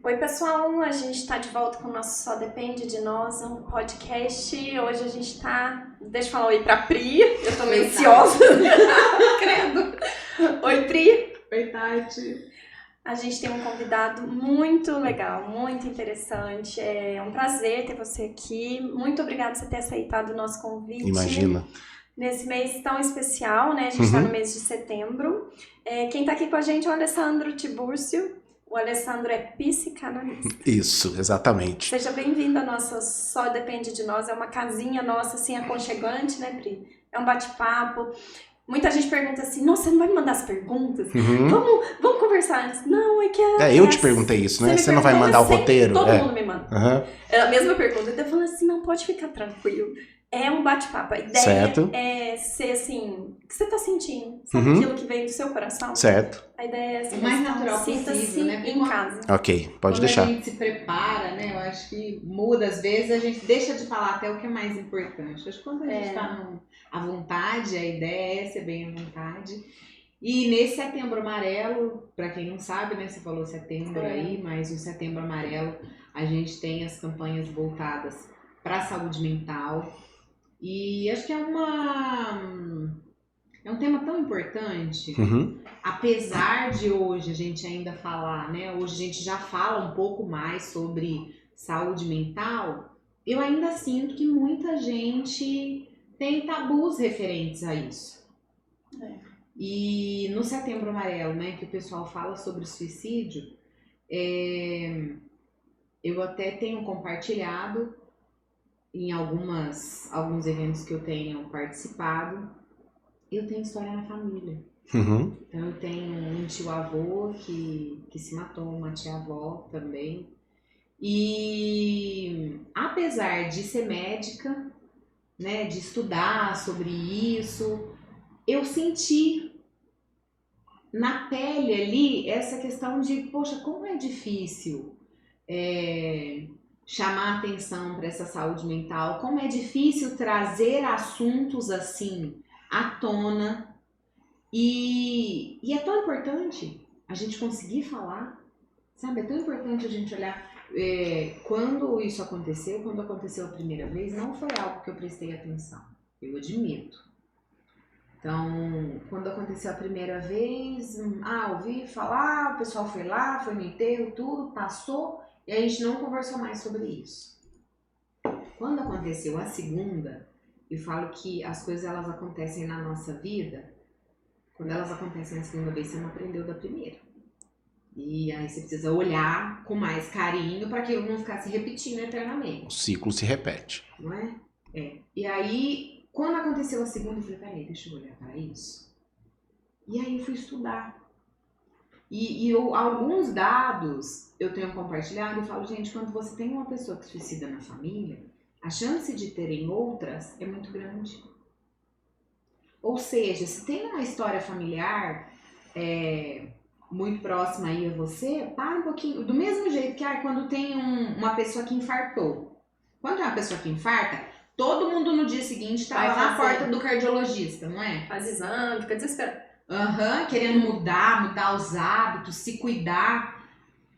Oi, pessoal, a gente está de volta com o nosso Só Depende de Nós, um podcast. Hoje a gente está... Deixa eu falar oi pra Pri, eu tô meio ansiosa. Credo. Oi, Pri. Oi, Tati. A gente tem um convidado muito legal, muito interessante. É um prazer ter você aqui. Muito obrigada por você ter aceitado o nosso convite. Imagina. Nesse mês tão especial, né? A gente está no mês de setembro. Quem está aqui com a gente é o Alessandro Tibúrcio. O Alessandro é psicanalista. Isso, exatamente. Seja bem-vindo à nossa Só Depende de Nós. É uma casinha nossa, assim, aconchegante, né, Pri? É um bate-papo. Muita gente pergunta assim, nossa, você não vai me mandar as perguntas? Vamos conversar antes. Não, é que... Eu te perguntei isso, né? Você não vai mandar o roteiro? Todo mundo me manda. É a mesma pergunta. Então eu falo assim, não, pode ficar tranquilo. É um bate-papo. A ideia certo. É ser assim, o que você tá sentindo? Sabe aquilo que vem do seu coração? Certo. A ideia é assim, o mais natural possível, né? Em casa. Ok, pode deixar. Quando a gente se prepara, né? Eu acho que muda. Às vezes a gente deixa de falar até o que é mais importante. Acho que quando a gente tá à vontade, a ideia é ser bem à vontade. E nesse Setembro Amarelo, para quem não sabe, né? Você falou setembro aí, mas o Setembro Amarelo a gente tem as campanhas voltadas para a saúde mental. E acho que é um tema tão importante, apesar de hoje a gente ainda falar, né? Hoje a gente já fala um pouco mais sobre saúde mental. Eu ainda sinto que muita gente tem tabus referentes a isso. E no Setembro Amarelo, né, que o pessoal fala sobre suicídio, eu até tenho compartilhado em alguns eventos que eu tenho participado, eu tenho história na família. Então eu tenho um tio-avô que se matou, uma tia-avó também. E apesar de ser médica, né, de estudar sobre isso, eu senti na pele ali essa questão de, poxa, como é difícil chamar atenção para essa saúde mental, como é difícil trazer assuntos assim à tona, e é tão importante a gente conseguir falar, sabe? É tão importante a gente olhar. Quando isso aconteceu, quando aconteceu a primeira vez, não foi algo que eu prestei atenção, eu admito. Então, quando aconteceu a primeira vez, ouvi falar, o pessoal foi lá, foi no enterro, tudo, passou, e a gente não conversou mais sobre isso. Quando aconteceu a segunda, eu falo que as coisas elas acontecem na nossa vida, quando elas acontecem a segunda vez, você não aprendeu da primeira. E aí você precisa olhar com mais carinho para aquilo não ficar se repetindo eternamente. O ciclo se repete. Não é? E aí, quando aconteceu a segunda, eu falei, peraí, deixa eu olhar para isso. E aí eu fui estudar. E alguns dados eu tenho compartilhado, eu falo, gente, quando você tem uma pessoa que suicida na família, a chance de terem outras é muito grande. Ou seja, se tem uma história familiar muito próxima aí a você, para um pouquinho. Do mesmo jeito que quando tem uma pessoa que infartou. Quando tem uma pessoa que infarta, todo mundo no dia seguinte está lá na porta do cardiologista, não é? Faz exame, fica desesperado. Querendo mudar os hábitos, se cuidar.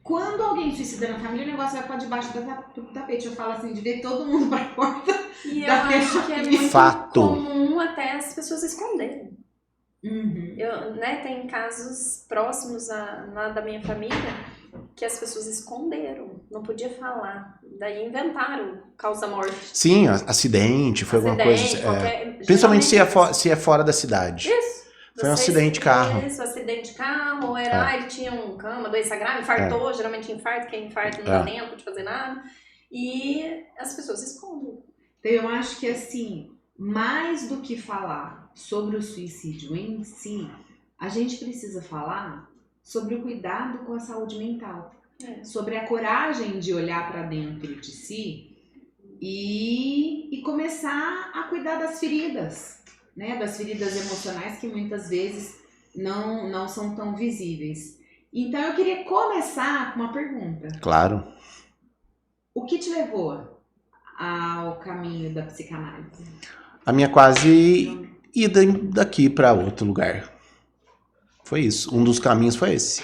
Quando alguém suicida na família, o negócio vai para debaixo do tapete. Eu falo assim, de ver todo mundo para a porta. E eu acho que é muito comum até as pessoas esconderem. Tem casos próximos lá da minha família que as pessoas esconderam, não podia falar. Daí inventaram causa-morte. Sim, acidente, foi alguma coisa. Principalmente se é fora da cidade. Isso. Foi um acidente de carro. Isso, acidente de carro, ele tinha uma doença grave, infartou, geralmente infarto, quem infarta não dá tempo de fazer nada. E as pessoas escondem. Então eu acho que assim, mais do que falar sobre o suicídio em si, a gente precisa falar sobre o cuidado com a saúde mental. Sobre a coragem de olhar para dentro de si e começar a cuidar das feridas. Né, das feridas emocionais que muitas vezes não são tão visíveis. Então eu queria começar com uma pergunta. Claro. O que te levou ao caminho da psicanálise? A minha quase ida daqui para outro lugar. Foi isso. Um dos caminhos foi esse.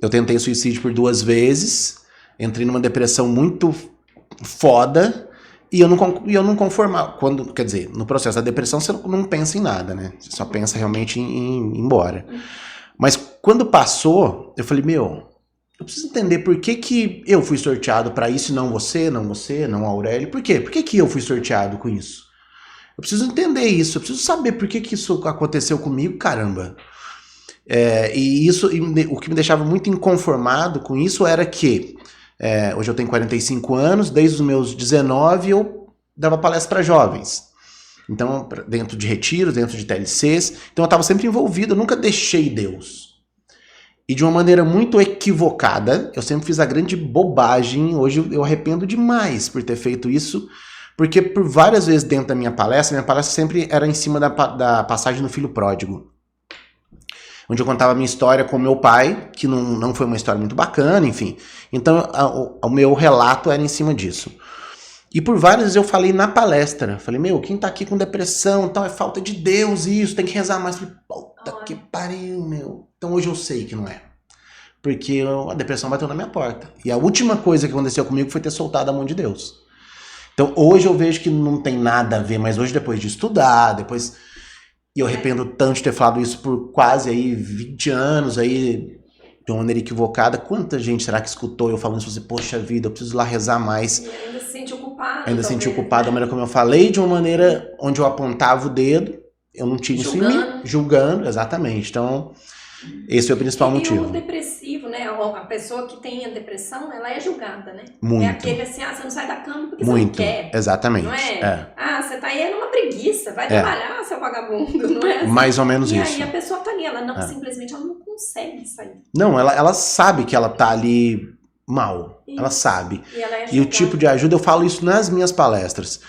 Eu tentei suicídio por 2 vezes. Entrei numa depressão muito foda e eu não conformava. Quer dizer, no processo da depressão você não pensa em nada, né? Você só pensa realmente em ir embora. Mas quando passou, eu falei, eu preciso entender por que eu fui sorteado para isso e não você, não a Aurélio. Por quê? Por que eu fui sorteado com isso? Eu preciso entender isso, eu preciso saber por que isso aconteceu comigo, caramba. E o que me deixava muito inconformado com isso era que hoje eu tenho 45 anos, desde os meus 19 eu dava palestra para jovens. Então, dentro de retiros, dentro de TLCs, então eu estava sempre envolvido, eu nunca deixei Deus. E de uma maneira muito equivocada, eu sempre fiz a grande bobagem, hoje eu arrependo demais por ter feito isso, porque por várias vezes dentro da minha palestra sempre era em cima da passagem do filho pródigo. Onde eu contava a minha história com meu pai, que não foi uma história muito bacana, enfim. Então, o meu relato era em cima disso. E por várias vezes eu falei na palestra, falei, quem tá aqui com depressão, tal, é falta de Deus, isso, tem que rezar mais. Falei, puta que pariu, Então hoje eu sei que não é. Porque a depressão bateu na minha porta. E a última coisa que aconteceu comigo foi ter soltado a mão de Deus. Então hoje eu vejo que não tem nada a ver, mas hoje depois de estudar, e eu arrependo tanto de ter falado isso por quase aí 20 anos, aí, de uma maneira equivocada. Quanta gente será que escutou eu falando isso? Poxa vida, eu preciso ir lá rezar mais. E ainda se sente ocupado. Ainda se senti ocupado da maneira como eu falei, de uma maneira onde eu apontava o dedo, eu não tinha isso em mim. Julgando, exatamente. Então, esse é o principal motivo. E o depressivo, né? A pessoa que tem a depressão, ela é julgada, né? Muito. É aquele assim, você não sai da cama porque muito. Você não quer. Exatamente. Não é? Você tá aí numa preguiça, vai trabalhar, seu vagabundo, não é? Assim? Mais ou menos isso. E aí a pessoa tá ali, ela não, simplesmente ela não consegue sair. Não, ela sabe que ela tá ali mal. Isso. Ela sabe. E o tipo de ajuda, eu falo isso nas minhas palestras.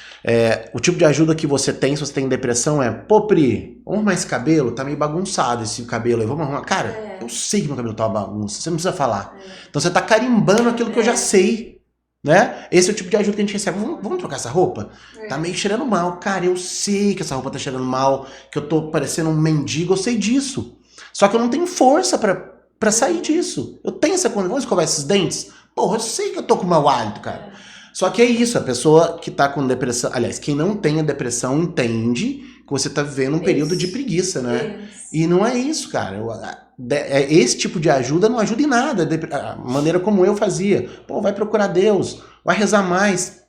O tipo de ajuda que você tem, se você tem depressão, pô, Pri, vamos arrumar esse cabelo, tá meio bagunçado esse cabelo aí, vamos arrumar. Cara, eu sei que meu cabelo tá uma bagunça, você não precisa falar. Então você tá carimbando aquilo que eu já sei, né? Esse é o tipo de ajuda que a gente recebe. Vamos trocar essa roupa? Tá meio cheirando mal. Cara, eu sei que essa roupa tá cheirando mal, que eu tô parecendo um mendigo, eu sei disso. Só que eu não tenho força pra sair disso. Eu tenho essa condição. Vamos escovar esses dentes? Porra, eu sei que eu tô com mau hálito, cara. Só que é isso, a pessoa que tá com depressão... Aliás, quem não tem a depressão entende que você tá vivendo um período de preguiça, né? E não é isso, cara. Esse tipo de ajuda não ajuda em nada. A maneira como eu fazia. Pô, vai procurar Deus, vai rezar mais.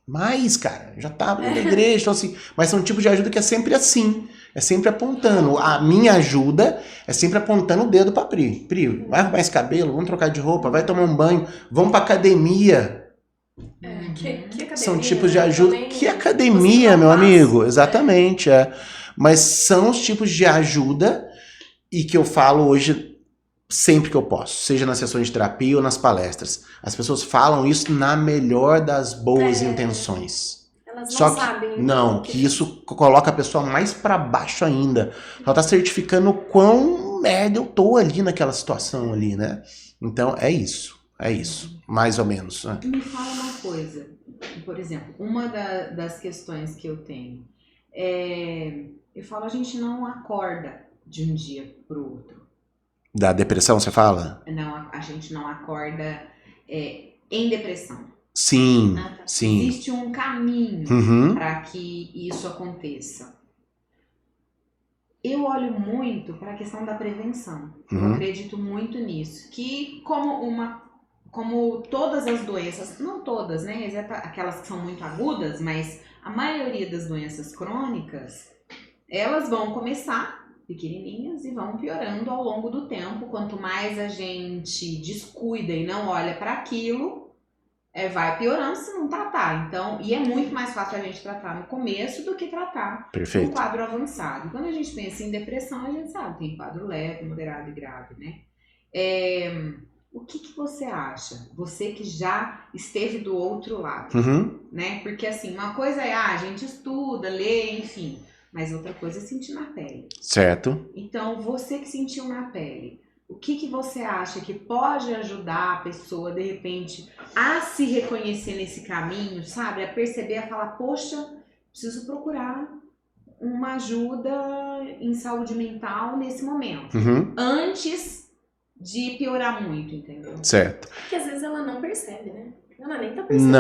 Mais, cara. Já tava na igreja, então assim... Mas são tipos de ajuda que é sempre assim. É sempre apontando. A minha ajuda é sempre apontando o dedo pra Pri. Pri, vai arrumar esse cabelo, vamos trocar de roupa, vai tomar um banho, vamos pra academia. Que academia, são tipos de ajuda. Que academia, meu amigo? Exatamente, Mas são os tipos de ajuda e que eu falo hoje sempre que eu posso. Seja nas sessões de terapia ou nas palestras. As pessoas falam isso na melhor das boas intenções. Elas não sabem. Não, que isso coloca a pessoa mais pra baixo ainda. Ela tá certificando o quão merda eu tô ali naquela situação ali, né? Então, é isso. Mais ou menos. Né? Me fala uma coisa. Por exemplo, uma das questões que eu tenho eu falo, a gente não acorda de um dia pro outro. Da depressão, você fala? Não, a gente não acorda em depressão. Sim, sim. Existe um caminho para que isso aconteça. Eu olho muito para a questão da prevenção. Eu acredito muito nisso. Que como todas as doenças, não todas, né? Aquelas que são muito agudas, mas a maioria das doenças crônicas, elas vão começar pequenininhas e vão piorando ao longo do tempo. Quanto mais a gente descuida e não olha para aquilo, vai piorando se não tratar. Então, e é muito mais fácil a gente tratar no começo do que tratar um quadro avançado. Quando a gente pensa em depressão, a gente sabe, tem quadro leve, moderado e grave, né? O que você acha? Você que já esteve do outro lado, né? Porque assim, uma coisa a gente estuda, lê, enfim, mas outra coisa é sentir na pele. Certo. Então, você que sentiu na pele, o que você acha que pode ajudar a pessoa, de repente, a se reconhecer nesse caminho, sabe? A perceber, a falar, poxa, preciso procurar uma ajuda em saúde mental nesse momento. Antes de piorar muito, entendeu? Certo. Porque às vezes ela não percebe, né? Ela nem tá percebendo.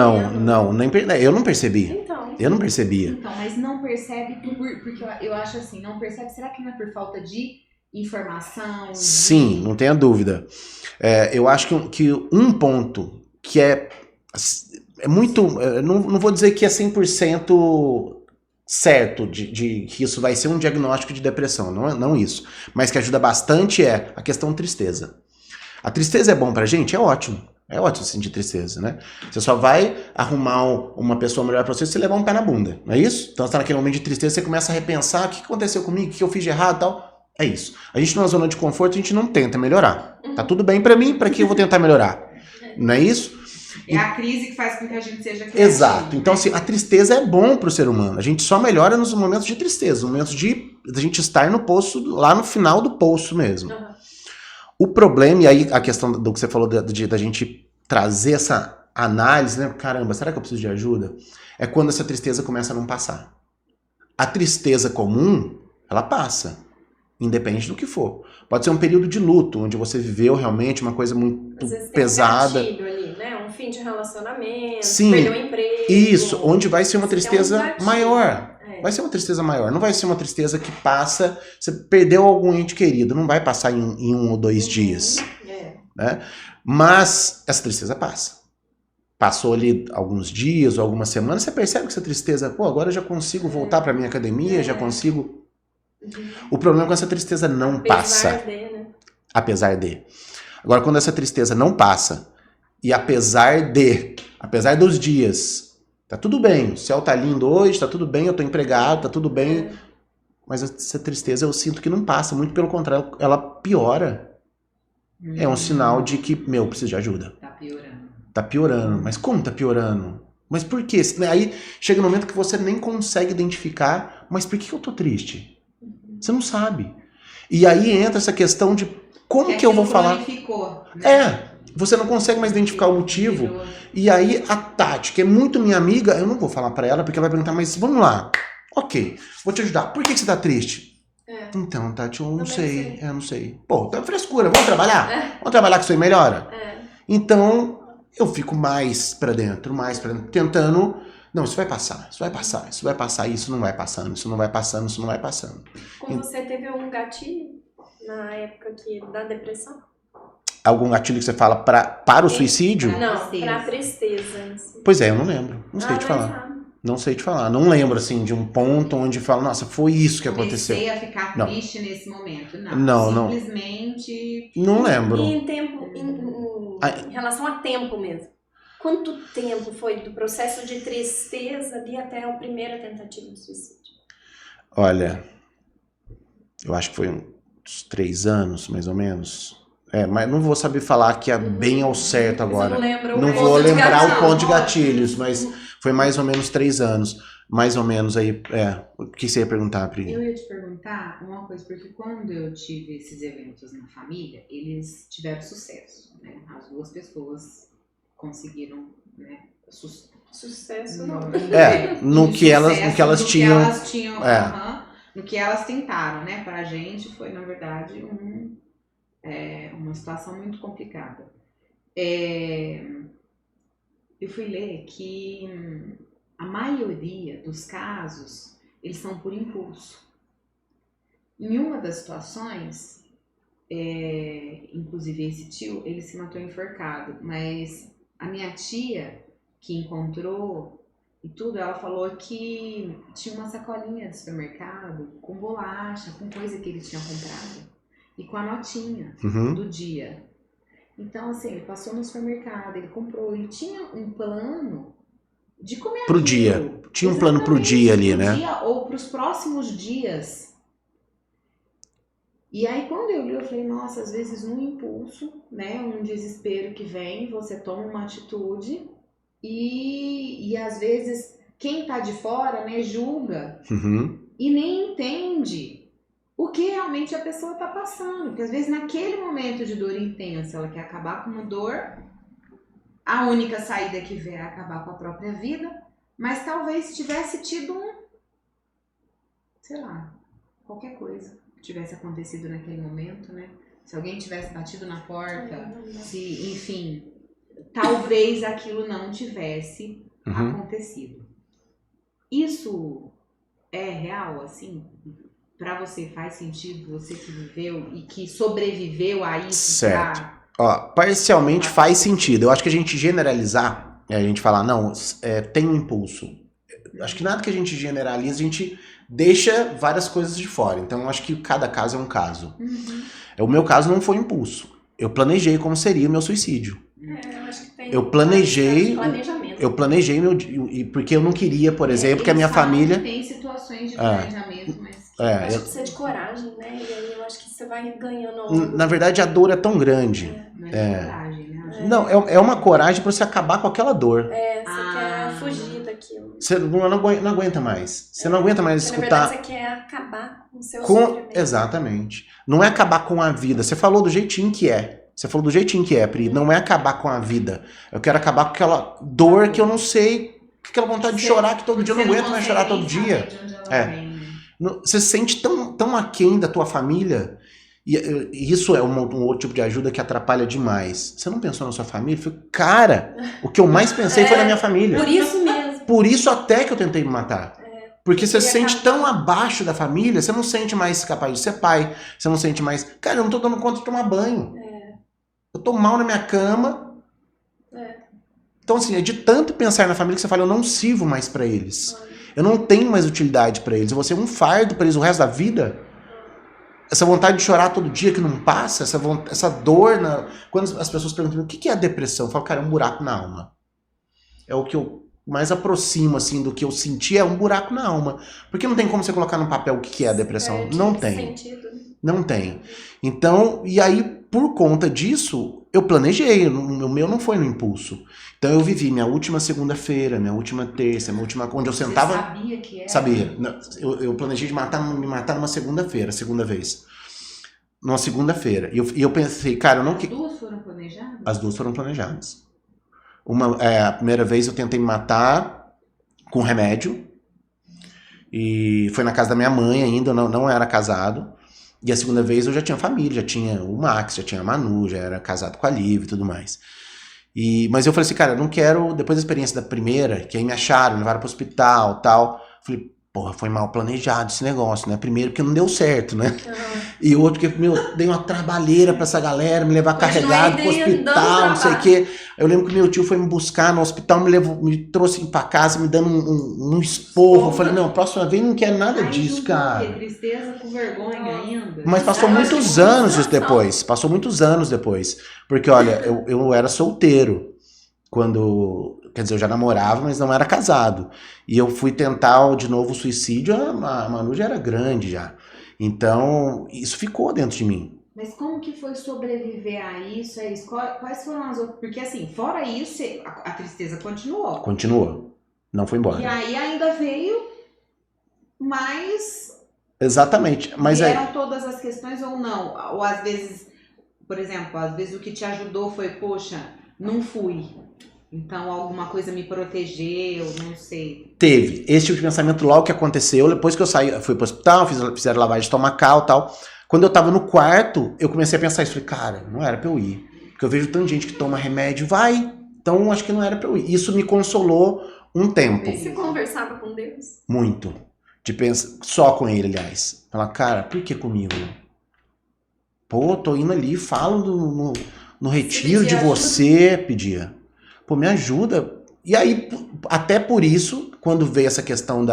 Eu não percebi. Então. Eu não percebia. Então, mas não percebe porque eu acho assim, não percebe, será que não é por falta de informação? Sim, não tenha dúvida. Eu acho que um ponto que é muito, não vou dizer que é 100% certo de que isso vai ser um diagnóstico de depressão, não isso, mas que ajuda bastante é a questão tristeza. A tristeza é bom pra gente? É ótimo. É ótimo sentir tristeza, né? Você só vai arrumar uma pessoa melhor pra você se você levar um pé na bunda, não é isso? Então você tá naquele momento de tristeza, você começa a repensar o que aconteceu comigo, o que eu fiz de errado e tal. É isso. A gente numa zona de conforto, a gente não tenta melhorar. Tá tudo bem pra mim, pra que eu vou tentar melhorar? Não é isso? É a crise que faz com que a gente seja criativo. Exato. Então, assim, a tristeza é bom pro ser humano. A gente só melhora nos momentos de tristeza, nos momentos de a gente estar no poço, lá no final do poço mesmo. Uhum. O problema, e aí a questão do que você falou da gente trazer essa análise, né? Caramba, será que eu preciso de ajuda? É quando essa tristeza começa a não passar. A tristeza comum, ela passa, independente do que for. Pode ser um período de luto, onde você viveu realmente uma coisa muito Às vezes pesada. tem um gatilho ali, né? Um fim de relacionamento, Sim, perdeu o emprego. isso, onde vai ser uma tristeza gatilho. maior. Vai ser uma tristeza maior, não vai ser uma tristeza que passa, você perdeu algum ente querido, não vai passar em 1 ou 2 dias, né? Mas essa tristeza passa. Passou ali alguns dias ou algumas semanas, você percebe que essa tristeza, pô, agora eu já consigo voltar para minha academia, já consigo. O problema é que essa tristeza não passa. Apesar de. Agora, quando essa tristeza não passa, e apesar dos dias, tá tudo bem, o céu tá lindo hoje, tá tudo bem, eu tô empregado, tá tudo bem. Mas essa tristeza eu sinto que não passa, muito pelo contrário, ela piora. É um sinal de que, preciso de ajuda. Tá piorando. Mas como tá piorando? Mas por quê? Aí chega um momento que você nem consegue identificar, mas por que eu tô triste? Você não sabe. E aí entra essa questão de como que eu vou falar. Né? Você não consegue mais identificar o motivo. E aí a Tati, que é muito minha amiga, eu não vou falar pra ela, porque ela vai perguntar, mas vamos lá. Ok, vou te ajudar. Por que você tá triste? Então, Tati, eu não sei. Pô, tá frescura, vamos trabalhar? Vamos trabalhar que isso aí melhora? Então, eu fico mais pra dentro, tentando... Não, isso vai passar, isso não vai passando. Com você teve algum gatilho na época da depressão? Algum gatilho que você fala para o suicídio? Não, pra tristeza. Pois é, eu não lembro. Não sei te falar. Não sei te falar. Não lembro, assim, de um ponto onde fala, nossa, foi isso que aconteceu. Comecei a ficar triste nesse momento. Não. Simplesmente... Não lembro. E em relação a tempo mesmo. Quanto tempo foi do processo de tristeza ali até a primeira tentativa de suicídio? Olha, eu acho que foi uns 3 anos, mais ou menos. Mas não vou saber falar que é bem ao certo agora. Não vou lembrar o ponto de gatilhos, mas foi mais ou menos 3 anos. Mais ou menos aí, O que você ia perguntar, Pri? Eu ia te perguntar uma coisa, porque quando eu tive esses eventos na família, eles tiveram sucesso, né? As 2 pessoas conseguiram, né? Sucesso não. No que elas tinham. No que elas tentaram, né? Pra gente foi, na verdade, uma situação muito complicada. Eu fui ler que a maioria dos casos, eles são por impulso. Em uma das situações, inclusive esse tio, ele se matou enforcado, mas a minha tia, que encontrou e tudo, ela falou que tinha uma sacolinha de supermercado com bolacha, com coisa que ele tinha comprado. E com a notinha do dia. Então, assim, ele passou no supermercado, ele comprou, ele tinha um plano de comer pro dia. Tinha um plano pro dia ali, né? Dia ou pros próximos dias. E aí, quando eu li, eu falei, nossa, às vezes um impulso, né, um desespero que vem, você toma uma atitude e às vezes quem tá de fora, né, julga e nem entende o que realmente a pessoa está passando. Porque às vezes naquele momento de dor intensa, ela quer acabar com uma dor, a única saída que vê é acabar com a própria vida, mas talvez tivesse tido qualquer coisa que tivesse acontecido naquele momento, né? se alguém tivesse batido na porta, se, enfim, talvez aquilo não tivesse acontecido. Isso é real, assim? Pra você faz sentido, você que viveu e que sobreviveu a isso? Certo. Ó, parcialmente faz sentido. Eu acho que a gente generalizar, a gente falar, não, tem um impulso. Acho que nada que a gente generaliza, a gente deixa várias coisas de fora. Então, eu acho que cada caso é um caso. O meu caso não foi impulso. Eu planejei como seria o meu suicídio. Eu acho que tem Eu planejei meu, porque eu não queria, por exemplo, que a minha família... Tem situações de planejamento, mas... acho que precisa de coragem, né? E aí eu acho que você vai ganhando... Na verdade, a dor é tão grande. Mas coragem, né? Não, é uma coragem pra você acabar com aquela dor. Você quer fugir daquilo. Você não aguenta mais. Você não aguenta mais Porque, escutar... na verdade, você quer acabar com o seu sofrimento. Exatamente. Não é acabar com a vida. Você falou do jeitinho que é. Você falou do jeitinho que é, Pri. Não é acabar com a vida. Eu quero acabar com aquela dor que eu não sei, aquela vontade de chorar que todo dia eu não aguento mais chorar todo dia. Você se sente tão aquém da tua família. E isso é um outro tipo de ajuda que atrapalha demais. Você não pensou na sua família? Eu falei, cara, o que eu mais pensei foi na minha família. Por isso mesmo. Por isso até que eu tentei me matar. Porque você se sente tão abaixo da família, você não sente mais capaz de ser pai, você não sente mais... Cara, eu não tô dando conta de tomar banho. Eu tô mal na minha cama. Então, assim, é de tanto pensar na família que você fala, eu não sirvo mais pra eles. Eu não tenho mais utilidade pra eles. Eu vou ser um fardo pra eles o resto da vida. Essa vontade de chorar todo dia que não passa, essa dor... Quando as pessoas perguntam, o que é a depressão? Eu falo, cara, é um buraco na alma. É o que eu mais aproximo, assim, do que eu senti, é um buraco na alma. Porque não tem como você colocar no papel o que é a depressão. Não tem. Não tem. Então, e aí, por conta disso, eu planejei. O meu não foi no impulso. Então, eu vivi minha última segunda-feira, minha última terça, minha última... Onde eu sentava... Você sabia que era? Sabia. Eu planejei me matar numa segunda-feira, segunda vez. Numa segunda-feira. E eu pensei, cara, eu não... As duas foram planejadas? As duas foram planejadas. A primeira vez eu tentei me matar com remédio. E foi na casa da minha mãe ainda, eu não era casado. E a segunda vez eu já tinha família, já tinha o Max, já tinha a Manu, já era casado com a Liv e tudo mais. Mas eu falei assim, cara, eu não quero, depois da experiência da primeira, que aí me acharam, me levaram pro hospital e tal. Falei, porra, foi mal planejado esse negócio, né? Primeiro porque não deu certo, né? E outro que, dei uma trabalheira pra essa galera, me levar carregado pro hospital, não sei o quê. Eu lembro que meu tio foi me buscar no hospital, me trouxe pra casa, me dando um esporro. Eu falei, não, próxima vez não quero nada disso, cara. Que tristeza com vergonha ainda. Mas passou muitos anos depois. Passou muitos anos depois. Porque, olha, eu era solteiro quando... Quer dizer, eu já namorava, mas não era casado. E eu fui tentar de novo o suicídio, a Manu já era grande já. Então, isso ficou dentro de mim. Mas como que foi sobreviver a isso? Quais foram as outras... Porque assim, fora isso, a tristeza continuou. Continuou. Não foi embora. E aí ainda veio mais... Exatamente. Mas eram todas as questões ou não? Ou às vezes, por exemplo, às vezes o que te ajudou foi, poxa, não fui. Então alguma coisa me protegeu, não sei. Teve. Esse tipo de pensamento logo que aconteceu, depois que eu fui pro hospital, fizeram lavagem estomacal e tal. Quando eu tava no quarto, eu comecei a pensar isso. Falei, cara, não era pra eu ir. Porque eu vejo tanta gente que toma remédio, vai. Então acho que não era pra eu ir. Isso me consolou um tempo. Você conversava com Deus? Muito. De pensar, só com ele, aliás. Falar, cara, por que comigo? Pô, tô indo ali, falo no retiro de você, pedia. Pô, me ajuda. E aí, até por isso, quando veio essa questão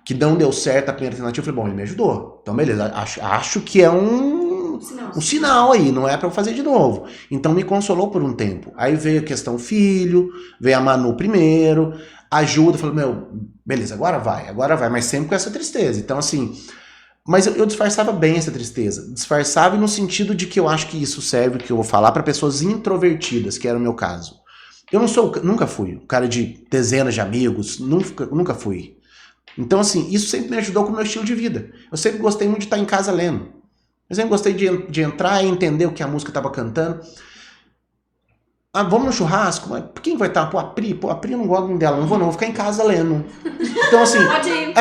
que não deu certo a primeira alternativa, eu falei, bom, ele me ajudou. Então, beleza, acho que é um sinal aí, não é pra eu fazer de novo. Então, me consolou por um tempo. Aí veio a questão filho, veio a Manu primeiro, ajuda, falei, beleza, agora vai, mas sempre com essa tristeza. Então, assim, mas eu disfarçava bem essa tristeza. Disfarçava no sentido de que eu acho que isso serve, que eu vou falar pra pessoas introvertidas, que era o meu caso. Eu nunca fui um cara de dezenas de amigos, nunca fui. Então, assim, isso sempre me ajudou com o meu estilo de vida. Eu sempre gostei muito de estar em casa lendo. Eu sempre gostei de entrar e entender o que a música estava cantando. Ah, vamos no churrasco? Mas quem vai estar? Pô, a Pri eu não gosto dela, não vou ficar em casa lendo. Então, assim... Pode ir,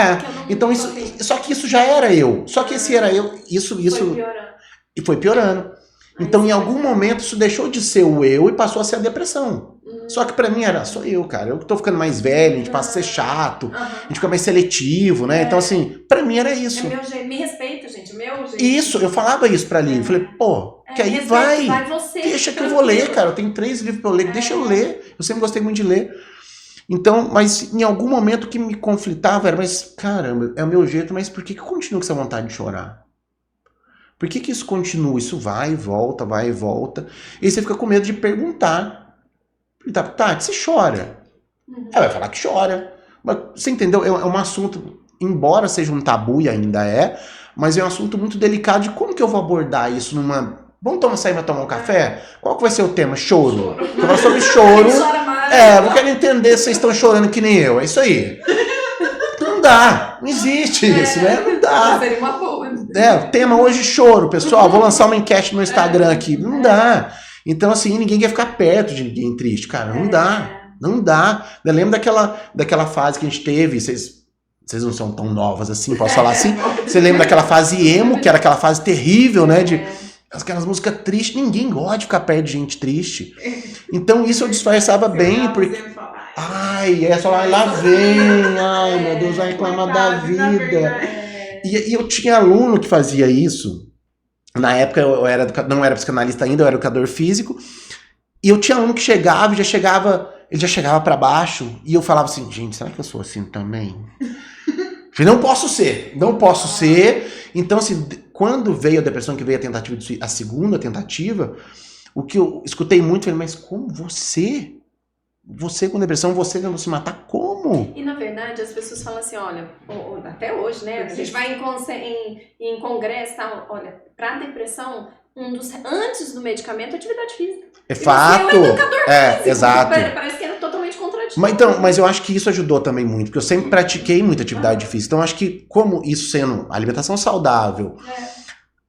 então isso... Só que isso já era eu. Só que esse era eu, isso... Foi piorando. E foi piorando. Então, em algum momento, isso deixou de ser o eu e passou a ser a depressão. Só que pra mim era, sou eu, cara. Eu que tô ficando mais velho, a gente passa a ser chato, a gente fica mais seletivo, né? Então, assim, pra mim era isso. É meu jeito, me respeita, gente, meu jeito. Isso, eu falava isso pra Lívia. Eu falei, pô, que aí vai você. Deixa que eu vou ler, cara. Eu tenho 3 livros pra eu ler, deixa eu ler. Eu sempre gostei muito de ler. Então, mas em algum momento o que me conflitava era, mas caramba, é o meu jeito, mas por que eu continuo com essa vontade de chorar? Por que isso continua? Isso vai e volta, vai e volta. E aí você fica com medo de perguntar. Tati, você chora? Ela vai falar que chora. Mas, você entendeu? É um assunto, embora seja um tabu e ainda é, mas é um assunto muito delicado de como que eu vou abordar isso numa... Vamos sair pra tomar um café? Qual que vai ser o tema? Choro. Eu falo sobre choro. Eu quero entender se vocês estão chorando que nem eu. É isso aí. Não dá. Não existe isso, né? Não dá. Seria uma boa. Tema hoje choro, pessoal. Vou lançar uma enquete no Instagram aqui. Não dá. Então, assim, ninguém quer ficar perto de ninguém triste, cara. Não dá. Não dá. Eu lembro daquela fase que a gente teve, vocês não são tão novas assim, posso falar assim? Você lembra daquela fase emo, que era aquela fase terrível, né? De aquelas músicas tristes. Ninguém gosta de ficar perto de gente triste. Então, isso eu disfarçava bem, porque... Ai, é só lá vem. Ai, meu Deus, vai reclamar da vida. E eu tinha aluno que fazia isso. Na época eu não era psicanalista ainda, eu era educador físico. E eu tinha aluno que chegava, ele já chegava pra baixo. E eu falava assim, gente, será que eu sou assim também? Eu falei, não posso ser. Então, assim, quando veio a depressão, que veio a segunda tentativa, o que eu escutei muito, eu falei, mas como você? Você com depressão, você tentando se matar, como? E na verdade as pessoas falam assim, olha, até hoje, né? A gente vai em congresso e tal, olha, pra depressão, antes do medicamento, atividade física. É fato. Você é um educador físico. Exato. Parece que era totalmente contraditório. Mas eu acho que isso ajudou também muito, porque eu sempre pratiquei muita atividade física. Então, eu acho que como isso sendo alimentação saudável,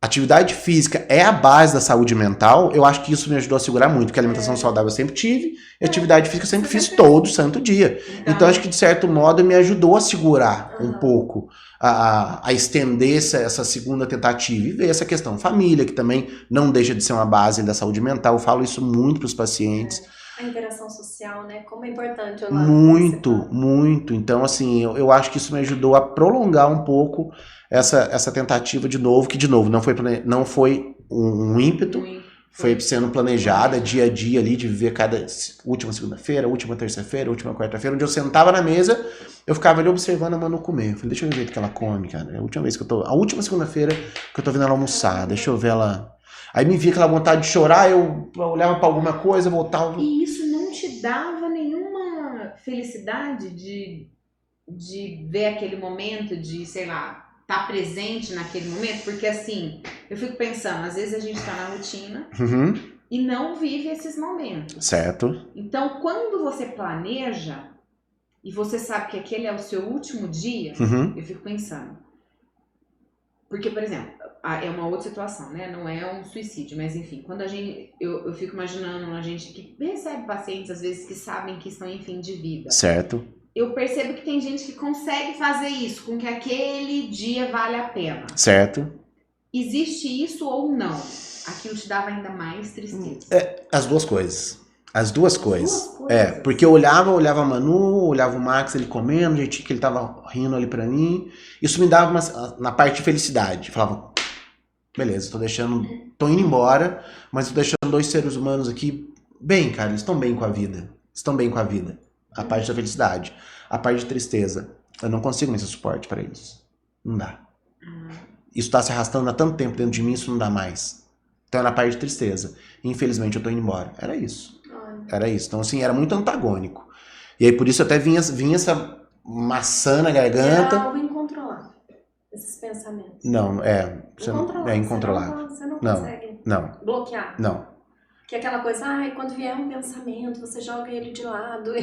atividade física é a base da saúde mental, eu acho que isso me ajudou a segurar muito, porque a alimentação saudável eu sempre tive, e atividade física eu sempre fiz todo santo dia. Então, acho que de certo modo me ajudou a segurar um pouco, a estender essa segunda tentativa e ver essa questão família, que também não deixa de ser uma base da saúde mental. Eu falo isso muito para os pacientes. A interação social, né? Como é importante. Muito. Então, assim, eu acho que isso me ajudou a prolongar um pouco essa tentativa de novo, que de novo não foi um ímpeto, foi sendo planejada dia a dia ali, de viver cada última segunda-feira, última terça-feira, última quarta-feira, onde eu sentava na mesa, eu ficava ali observando a Manu comer. Eu falei, deixa eu ver o jeito que ela come, cara. É a última segunda-feira que eu tô vendo ela almoçar, deixa eu ver ela... Aí me via aquela vontade de chorar, eu olhava pra alguma coisa, voltava... E isso não te dava nenhuma felicidade de ver aquele momento, de, sei lá, estar presente naquele momento? Porque assim, eu fico pensando, às vezes a gente tá na rotina e não vive esses momentos. Certo. Então, quando você planeja e você sabe que aquele é o seu último dia, eu fico pensando. Porque, por exemplo, é uma outra situação, né? Não é um suicídio, mas enfim, quando eu fico imaginando a gente que recebe pacientes, às vezes, que sabem que estão em fim de vida. Certo. Eu percebo que tem gente que consegue fazer isso, com que aquele dia vale a pena. Certo. Existe isso ou não? Aquilo te dava ainda mais tristeza. As duas coisas. Porque eu olhava a Manu, olhava o Max, ele comendo, o jeitinho que ele tava rindo ali pra mim. Isso me dava na parte de felicidade. Falava, beleza, tô indo embora, mas tô deixando 2 seres humanos aqui bem, cara, eles estão bem com a vida. A parte da felicidade. A parte de tristeza. Eu não consigo mais esse suporte pra eles. Não dá. Isso tá se arrastando há tanto tempo dentro de mim, isso não dá mais. Então é na parte de tristeza. Infelizmente eu tô indo embora. Era isso. Então, assim, era muito antagônico. E aí, por isso, até vinha essa maçã na garganta. Era algo incontrolável, esses pensamentos. Não, é incontrolável. Você não consegue bloquear. Não. Que é aquela coisa, quando vier um pensamento, você joga ele de lado.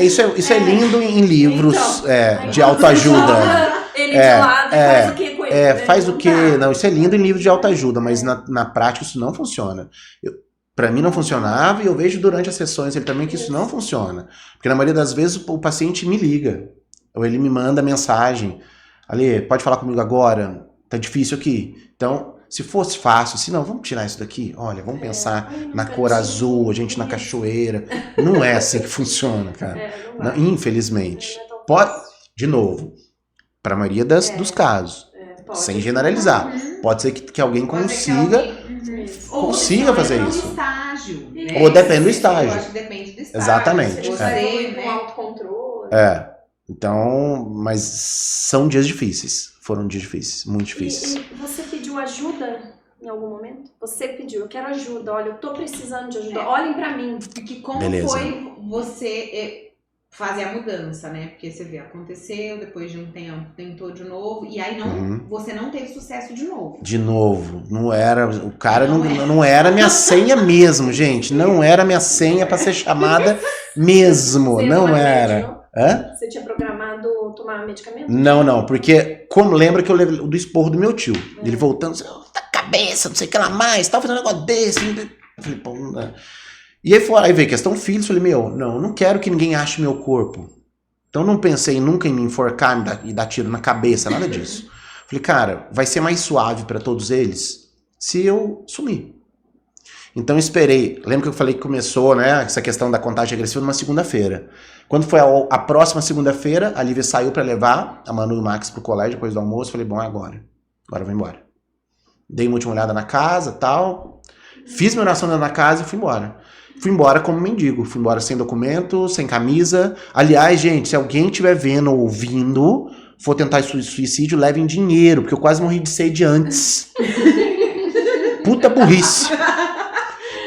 Isso é lindo em livros de autoajuda. Joga ele de lado e faz o que com ele? Faz o que? Não, isso é lindo em livros de autoajuda, mas na prática isso não funciona. Pra mim não funcionava, e eu vejo durante as sessões ele também que isso não funciona. Porque na maioria das vezes o paciente me liga, ou ele me manda mensagem, Ali, pode falar comigo agora, tá difícil aqui. Então, Se fosse fácil, se não, vamos tirar isso daqui. Olha, vamos pensar na cor azul, a gente na cachoeira. Não é assim que funciona, cara. Não, infelizmente. Pode, de novo, para a maioria dos casos, sem generalizar. Pode ser que alguém consiga fazer isso. Estágio, né? Ou depende do estágio. Eu acho que depende do estágio. Exatamente. Você com autocontrole. Então, mas são dias difíceis. Foram dias difíceis, muito difíceis. E você pediu ajuda em algum momento? Você pediu, eu quero ajuda, olha, eu tô precisando de ajuda, olhem pra mim. Porque como Beleza. foi você fazer a mudança, né? Porque você vê, aconteceu, depois de um tempo tentou de novo, e aí você não teve sucesso de novo. De novo, não era, o cara não era minha senha mesmo, gente. Não era minha senha pra ser chamada mesmo, Você não tomava era. remédio, Hã? Você tinha programado tomar medicamento? Não, porque como lembra que eu levei do esporro do meu tio. Ele voltando, tá cabeça, não sei o que lá mais, tá fazendo um negócio desse. Eu falei, pô, não dá. E aí veio questão filhos, falei, eu não quero que ninguém ache meu corpo. Então não pensei nunca em me enforcar e dar tiro na cabeça, nada disso. Falei, cara, vai ser mais suave pra todos eles se eu sumir. Então eu esperei, lembra que eu falei que começou, né, essa questão da contagem regressiva numa segunda-feira. Quando foi a próxima segunda-feira, a Lívia saiu pra levar a Manu e o Max pro colégio depois do almoço, falei, bom, é agora eu vou embora. Dei uma última olhada na casa, tal, fiz minha oração na casa e fui embora. Fui embora como mendigo, fui embora sem documento, sem camisa. Aliás, gente, se alguém estiver vendo ou ouvindo, for tentar suicídio, levem dinheiro, porque eu quase morri de sede antes. Puta burrice.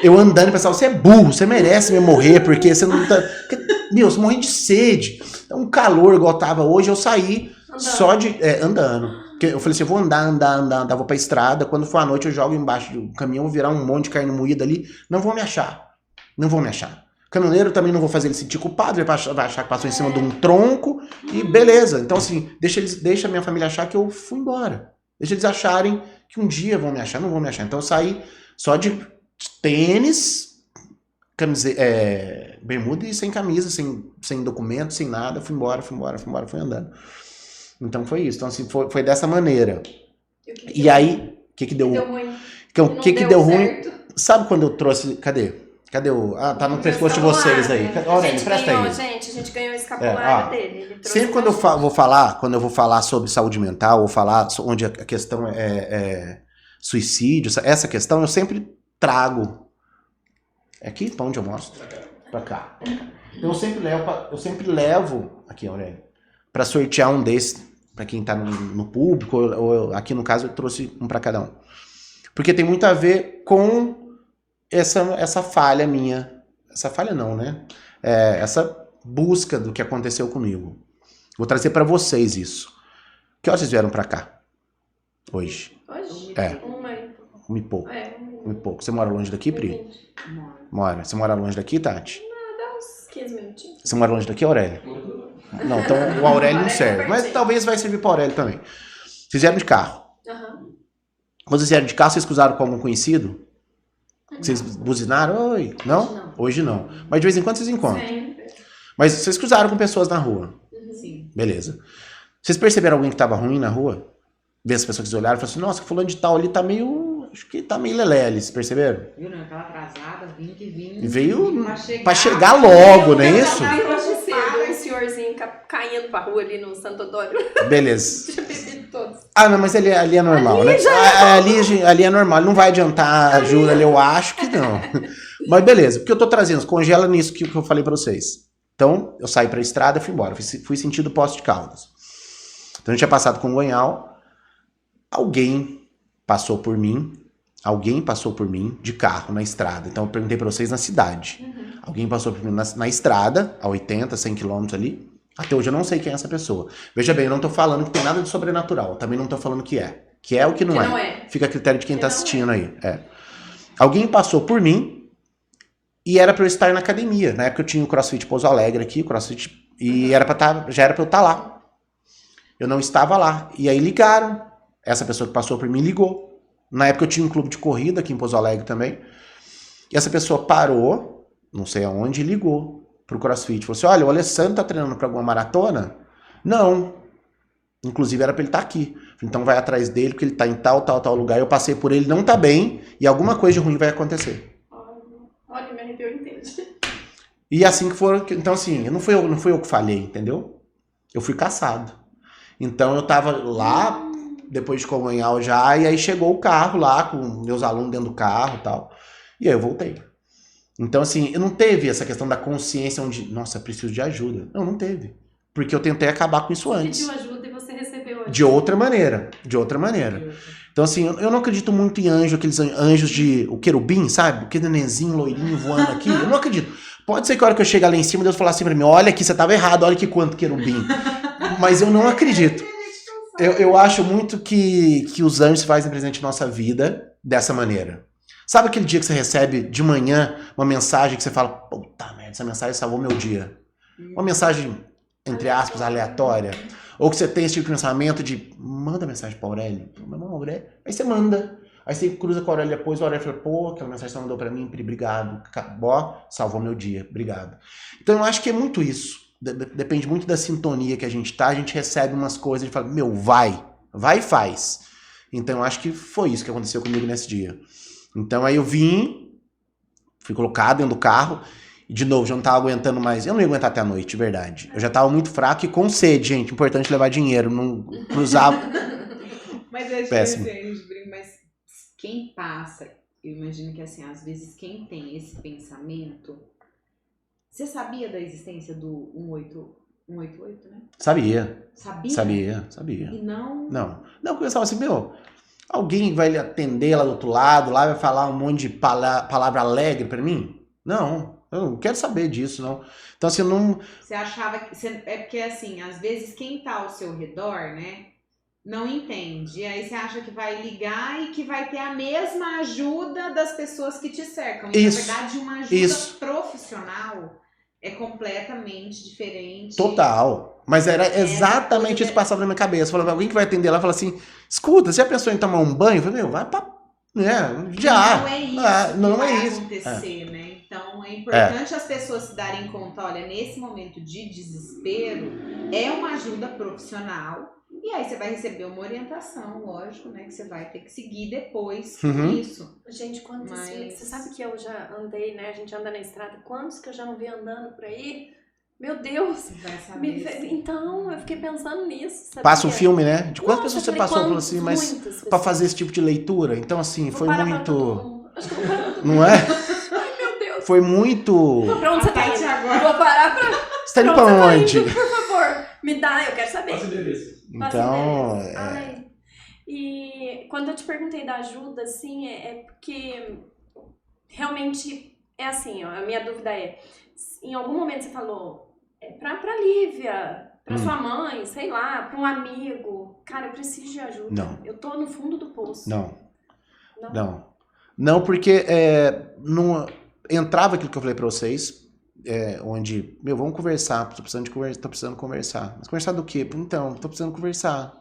Eu andando e pensava, você é burro, você merece me morrer, porque você não tá... Meu, você morri de sede. Um calor igual tava hoje, eu saí só de... andando. Eu falei assim, eu vou andar, vou pra estrada, quando for à noite eu jogo embaixo do caminhão, vou virar um monte de carne moída ali, não vão me achar. Caminhoneiro também não vou fazer ele sentir culpado, ele vai achar que passou em cima de um tronco, e beleza. Então assim, deixa a minha família achar que eu fui embora. Deixa eles acharem que um dia vão me achar, não vão me achar. Então eu saí só de tênis, bermuda e sem camisa, sem documento, sem nada, fui embora, fui andando. Então foi isso. Então assim, foi dessa maneira. E aí, o que deu ruim? O que deu ruim? Sabe quando eu trouxe, cadê o... tá no pescoço de vocês aí. Aurélio, presta aí. Gente, a gente ganhou o escapulário dele. Sempre quando eu vou falar sobre saúde mental, ou falar onde a questão é suicídio, essa questão, eu sempre trago... É aqui? Pra onde eu mostro? Pra cá. Eu sempre levo aqui, Aurélio, pra sortear um desses, pra quem tá no público, ou aqui no caso eu trouxe um pra cada um. Porque tem muito a ver com essa falha minha. Essa falha não, né? Essa busca do que aconteceu comigo. Vou trazer pra vocês isso. Que horas vocês vieram pra cá? Hoje? Hoje? Um e pouco. Um e pouco. Você mora longe daqui, Pri? Mora. Você mora longe daqui, Tati? Dá uns 15 minutinhos. Você mora longe daqui, Aurélio? Não, então o Aurélio não serve. Mas talvez vai servir pro Aurélio também. Vocês vieram de carro. Quando vocês vieram de carro, vocês cruzaram com algum conhecido? Vocês buzinaram? Oi. Não? Hoje não. Mas de vez em quando vocês encontram. Sempre. Mas vocês cruzaram com pessoas na rua. Sim. Beleza. Vocês perceberam alguém que tava ruim na rua? Vê as pessoas que olharam e falaram assim, nossa, fulano de tal ali tá meio... Acho que tá meio lelé ali, vocês perceberam? Viu, não? Aquela atrasada, vim. E veio pra chegar logo, não é isso? O senhorzinho caindo pra rua ali no Santo Adoro. Beleza. Tinha bebido todos. Não, mas ali é normal, né? Ali é normal, ele não vai adiantar ajuda ali, eu acho que não. Mas beleza, porque eu tô trazendo, congela nisso que eu falei pra vocês. Então, eu saí pra estrada e fui embora, fui sentido Poços de Caldas. Então, a gente tinha passado com o Gonhal, alguém passou por mim de carro na estrada. Então, eu perguntei pra vocês na cidade. Alguém passou por mim na estrada, a 80, 100 quilômetros ali. Até hoje eu não sei quem é essa pessoa. Veja bem, eu não tô falando que tem nada de sobrenatural. Também não tô falando que é. Que é o que não é. Fica a critério de quem tá assistindo aí. Alguém passou por mim e era pra eu estar na academia. Na época eu tinha o CrossFit Pouso Alegre aqui, e já era pra eu estar lá. Eu não estava lá. E aí ligaram. Essa pessoa que passou por mim ligou. Na época eu tinha um clube de corrida aqui em Pouso Alegre também. E essa pessoa parou, não sei aonde, e ligou pro CrossFit. Falou assim, olha, o Alessandro tá treinando pra alguma maratona? Não. Inclusive era pra ele estar aqui. Então vai atrás dele, porque ele tá em tal lugar. Eu passei por ele, não tá bem, e alguma coisa de ruim vai acontecer. Olha, me arrepiou inteiro. E assim que foram. Então, assim, não fui eu que falhei, entendeu? Eu fui caçado. Então eu tava lá, depois de Comunhal já, e aí chegou o carro lá, com meus alunos dentro do carro e tal. E aí eu voltei. Então, assim, eu não teve essa questão da consciência onde, nossa, preciso de ajuda. Não teve. Porque eu tentei acabar com isso antes. Você pediu ajuda e você recebeu ajuda. De outra maneira. Então, assim, eu não acredito muito em anjo, aqueles anjos de... O querubim, sabe? Aquele nenenzinho loirinho voando aqui. Eu não acredito. Pode ser que a hora que eu chegar lá em cima, Deus falar assim pra mim, olha aqui, você tava errado, olha que quanto querubim. Mas eu não acredito. Eu acho muito que os anjos se fazem presente na nossa vida dessa maneira. Sabe aquele dia que você recebe de manhã uma mensagem que você fala, puta merda, essa mensagem salvou meu dia. Uma mensagem, entre aspas, aleatória. Ou que você tem esse tipo de pensamento de, manda mensagem pra Aurélio. Aurélio. Aí você manda. Aí você cruza com a Aurélio depois, a Aurélio fala, pô, aquela mensagem que você mandou pra mim, obrigado. Ó, salvou meu dia, obrigado. Então eu acho que é muito isso. Depende muito da sintonia que a gente tá, a gente recebe umas coisas e fala, meu, vai e faz. Então eu acho que foi isso que aconteceu comigo nesse dia. Então aí eu fui colocado dentro do carro, e de novo, já não tava aguentando mais. Eu não ia aguentar até a noite, de verdade. Eu já tava muito fraco e com sede, gente. Importante levar dinheiro, não cruzava. Mas eu Péssimo. mas quem passa, eu imagino que assim, às vezes quem tem esse pensamento. Você sabia da existência do 188, né? Sabia. Sabia? E não. Não, eu pensava assim, meu, alguém vai lhe atender lá do outro lado, lá vai falar um monte de palavra alegre pra mim? Não, eu não quero saber disso, não. Então, assim, não... Você achava que... É porque, assim, às vezes quem tá ao seu redor, né, não entende. E aí você acha que vai ligar e que vai ter a mesma ajuda das pessoas que te cercam. E, isso, na verdade, uma ajuda profissional é completamente diferente. Total. Mas era exatamente isso que passava na minha cabeça. Falava, alguém que vai atender lá, fala assim, escuta, você já pensou em tomar um banho? Eu falei, meu, vai pra... já. Não é isso não vai é isso. acontecer, né? Então, é importante as pessoas se darem conta, olha, nesse momento de desespero, é uma ajuda profissional. E aí você vai receber uma orientação, lógico, né? Que você vai ter que seguir depois isso. Gente, quantos... Você sabe que eu já andei, né? A gente anda na estrada. Quantos que eu já não vi andando por aí? Meu Deus! Você vai saber. Então, eu fiquei pensando nisso. Sabia? Passa um filme, né? De quantas pessoas você passou por assim, mas muitas pra fazer esse tipo de leitura? Então, assim, vou foi parar muito... pra todo mundo. Acho que eu vou parar pra todo Não é? Ai, meu Deus! Foi muito... Pra onde você tá indo? Agora. Vou parar pra... Você tá indo pra onde? Por favor, me dá, eu quero saber. Passa o endereço. Então, Ai, e quando eu te perguntei da ajuda, assim, é porque realmente é assim, ó, a minha dúvida é, em algum momento você falou, pra Lívia, pra sua mãe, sei lá, pra um amigo, cara, eu preciso de ajuda. Não. Eu tô no fundo do poço. Não, porque não entrava aquilo que eu falei pra vocês, onde, meu, vamos conversar, tô precisando conversar. Mas conversar do quê? Então, tô precisando conversar.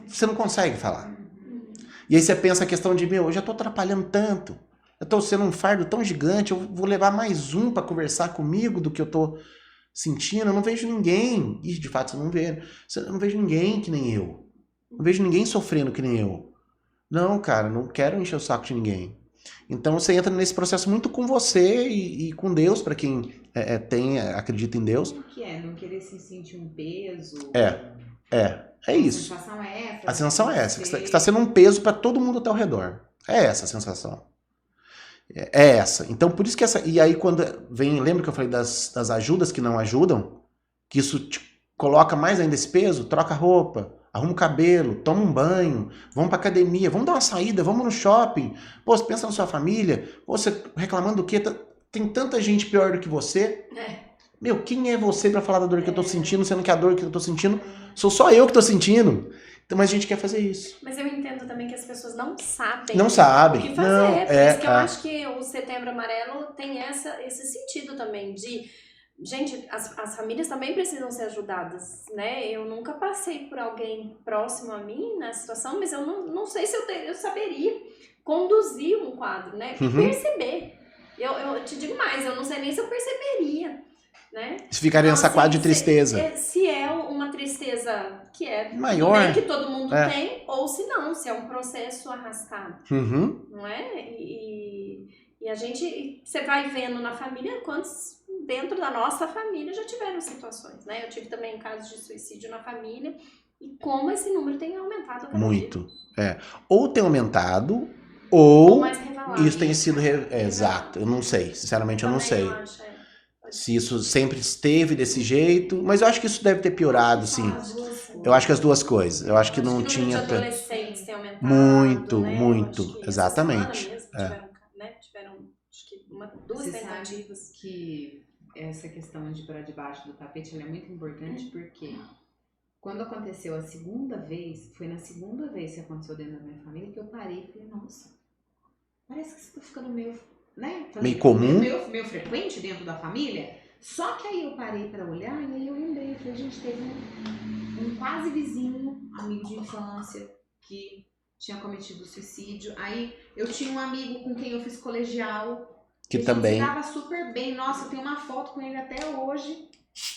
Você não consegue falar. E aí você pensa a questão de, meu, eu já tô atrapalhando tanto, eu tô sendo um fardo tão gigante, eu vou levar mais um pra conversar comigo do que eu tô sentindo, eu não vejo ninguém, e de fato você não vê, eu não vejo ninguém que nem eu, não vejo ninguém sofrendo que nem eu. Não, cara, não quero encher o saco de ninguém. Então você entra nesse processo muito com você e com Deus, para quem acredita em Deus. O que é? Não querer se sentir um peso? É isso. A sensação é essa. A sensação é essa, que está sendo um peso para todo mundo ao teu redor. É essa a sensação. É essa. Então por isso que essa... E aí quando vem... Lembra que eu falei das ajudas que não ajudam? Que isso te coloca mais ainda esse peso? Troca a roupa. Arruma o cabelo, toma um banho, vamos pra academia, vamos dar uma saída, vamos no shopping. Pô, você pensa na sua família, pô, você reclamando do quê? Tem tanta gente pior do que você. Meu, quem é você pra falar da dor que eu tô sentindo, sendo que a dor que eu tô sentindo sou só eu que tô sentindo? Então, mas a gente quer fazer isso. Mas eu entendo também que as pessoas não sabem. Não sabem. O que fazer. Por isso que eu acho que o Setembro Amarelo tem esse sentido também de... Gente, as famílias também precisam ser ajudadas, né? Eu nunca passei por alguém próximo a mim nessa situação, mas eu não sei se eu saberia conduzir um quadro, né? Perceber. Eu te digo mais, eu não sei nem se eu perceberia. né? Se ficaria nessa Então, quadra de assim, tristeza. se é uma tristeza que é Maior. tudo bem, que todo mundo É. tem, ou se não, se é um processo arrastado, Uhum. não é? E a gente, você vai vendo na família quantos dentro da nossa família já tiveram situações, né? Eu tive também casos de suicídio na família e como esse número tem aumentado a cada Muito. dia. É. Ou tem aumentado, Ou ou mais revelado. isso tem sido... Exato. Eu não sei. Sinceramente, eu não sei. Eu acho, Se isso sempre esteve desse jeito. Mas eu acho que isso deve ter piorado, sim. Eu acho que as duas coisas. Eu acho que não tinha... O número de adolescentes tem aumentado, Muito, né? muito. Eu acho que Exatamente. essa semana mesmo tiveram acho que duas Você tentativas. sabe que essa questão de para debaixo do tapete ela é muito importante porque quando aconteceu a segunda vez, foi na segunda vez que aconteceu dentro da minha família que eu parei e falei, nossa, parece que isso tá ficando meio, né? Meio comum. Meio frequente dentro da família. Só que aí eu parei pra olhar e aí eu lembrei, falei, gente, teve um quase vizinho, amigo de infância, que tinha cometido suicídio. Aí eu tinha um amigo com quem eu fiz colegial, Que a também... gente se dava super bem. Nossa, eu tenho uma foto com ele até hoje.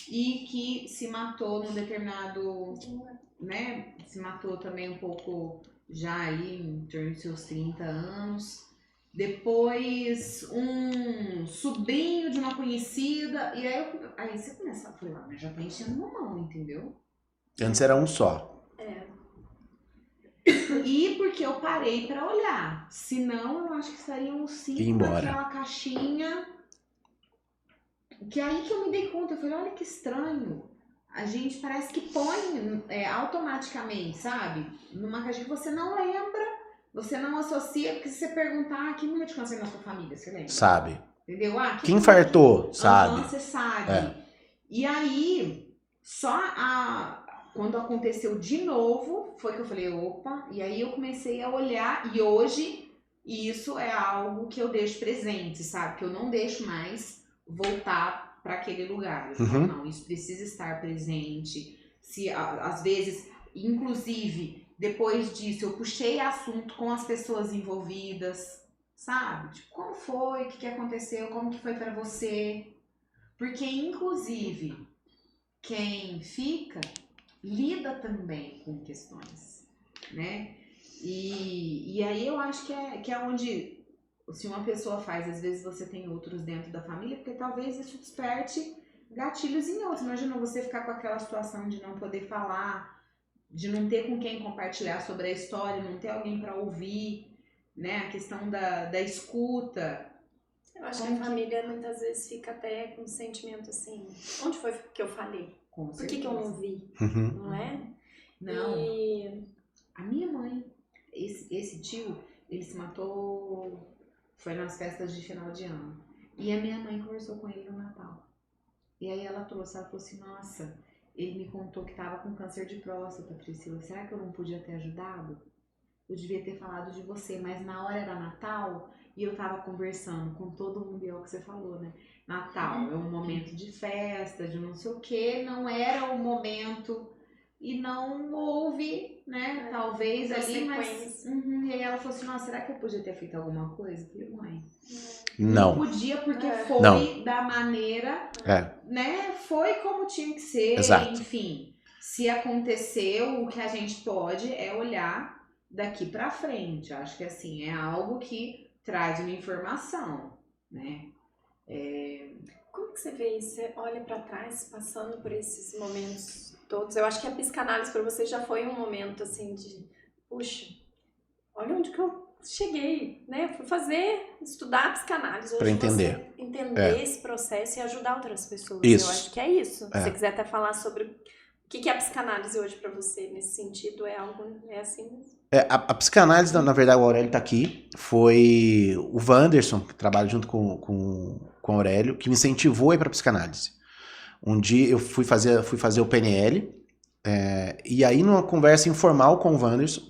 E que se matou num determinado, né? Se matou também um pouco já ali em torno de seus 30 anos. Depois um sobrinho de uma conhecida. E aí você começa a falar, mas já tá enchendo uma mão, entendeu? Antes era um só. E porque eu parei pra olhar. Senão eu acho que estariam os 5 naquela caixinha. Que aí que eu me dei conta, eu falei, olha que estranho. A gente parece que põe automaticamente, sabe? Numa caixinha que você não lembra, você não associa, porque se você perguntar, quem morreu de câncer na sua família, você lembra? Sabe. Entendeu? Quem infartou, sabe? Você sabe. E aí, quando aconteceu de novo, foi que eu falei, opa, e aí eu comecei a olhar, e hoje isso é algo que eu deixo presente, sabe? Que eu não deixo mais voltar para aquele lugar. Eu falo, não, isso precisa estar presente. Se às vezes, inclusive, depois disso, eu puxei assunto com as pessoas envolvidas, sabe? Tipo, como foi? O que aconteceu? Como que foi para você? Porque, inclusive, quem fica lida também com questões, né? E aí eu acho que é onde, se uma pessoa faz, às vezes você tem outros dentro da família, porque talvez isso desperte gatilhos em outros. Imagina você ficar com aquela situação de não poder falar, de não ter com quem compartilhar sobre a história, não ter alguém para ouvir, né? A questão da escuta. Eu acho que a família muitas vezes fica até com um sentimento assim, onde foi que eu falei? Por que eu não vi? Não é? Não. E a minha mãe, esse tio, ele se matou, foi nas festas de final de ano. E a minha mãe conversou com ele no Natal. E aí ela falou assim, nossa, ele me contou que tava com câncer de próstata, Priscila. Será que eu não podia ter ajudado? Eu devia ter falado de você, mas na hora era Natal e eu tava conversando com todo mundo, e é o que você falou, né? Natal é um momento de festa, de não sei o que, não era o momento e não houve, né? Talvez ali, mas... E aí ela falou assim, nossa, será que eu podia ter feito alguma coisa? Eu falei, mãe, não podia porque foi da maneira, né? Foi como tinha que ser, enfim. Se aconteceu, o que a gente pode é olhar daqui pra frente. Acho que assim, é algo que traz uma informação, né? Como que você vê isso? Você olha pra trás, passando por esses momentos todos. Eu acho que a psicanálise pra você já foi um momento assim de, puxa, olha onde que eu cheguei, né? Fui estudar a psicanálise hoje, pra entender. Você entender esse processo e ajudar outras pessoas. Isso. Eu acho que é isso. Se você quiser até falar sobre o que é a psicanálise hoje pra você nesse sentido, é assim? A psicanálise, na verdade, o Aurélio tá aqui, foi o Wanderson, que trabalha junto com o Aurélio, que me incentivou a ir pra psicanálise. Um dia eu fui fazer o PNL, e aí numa conversa informal com o Wanderson,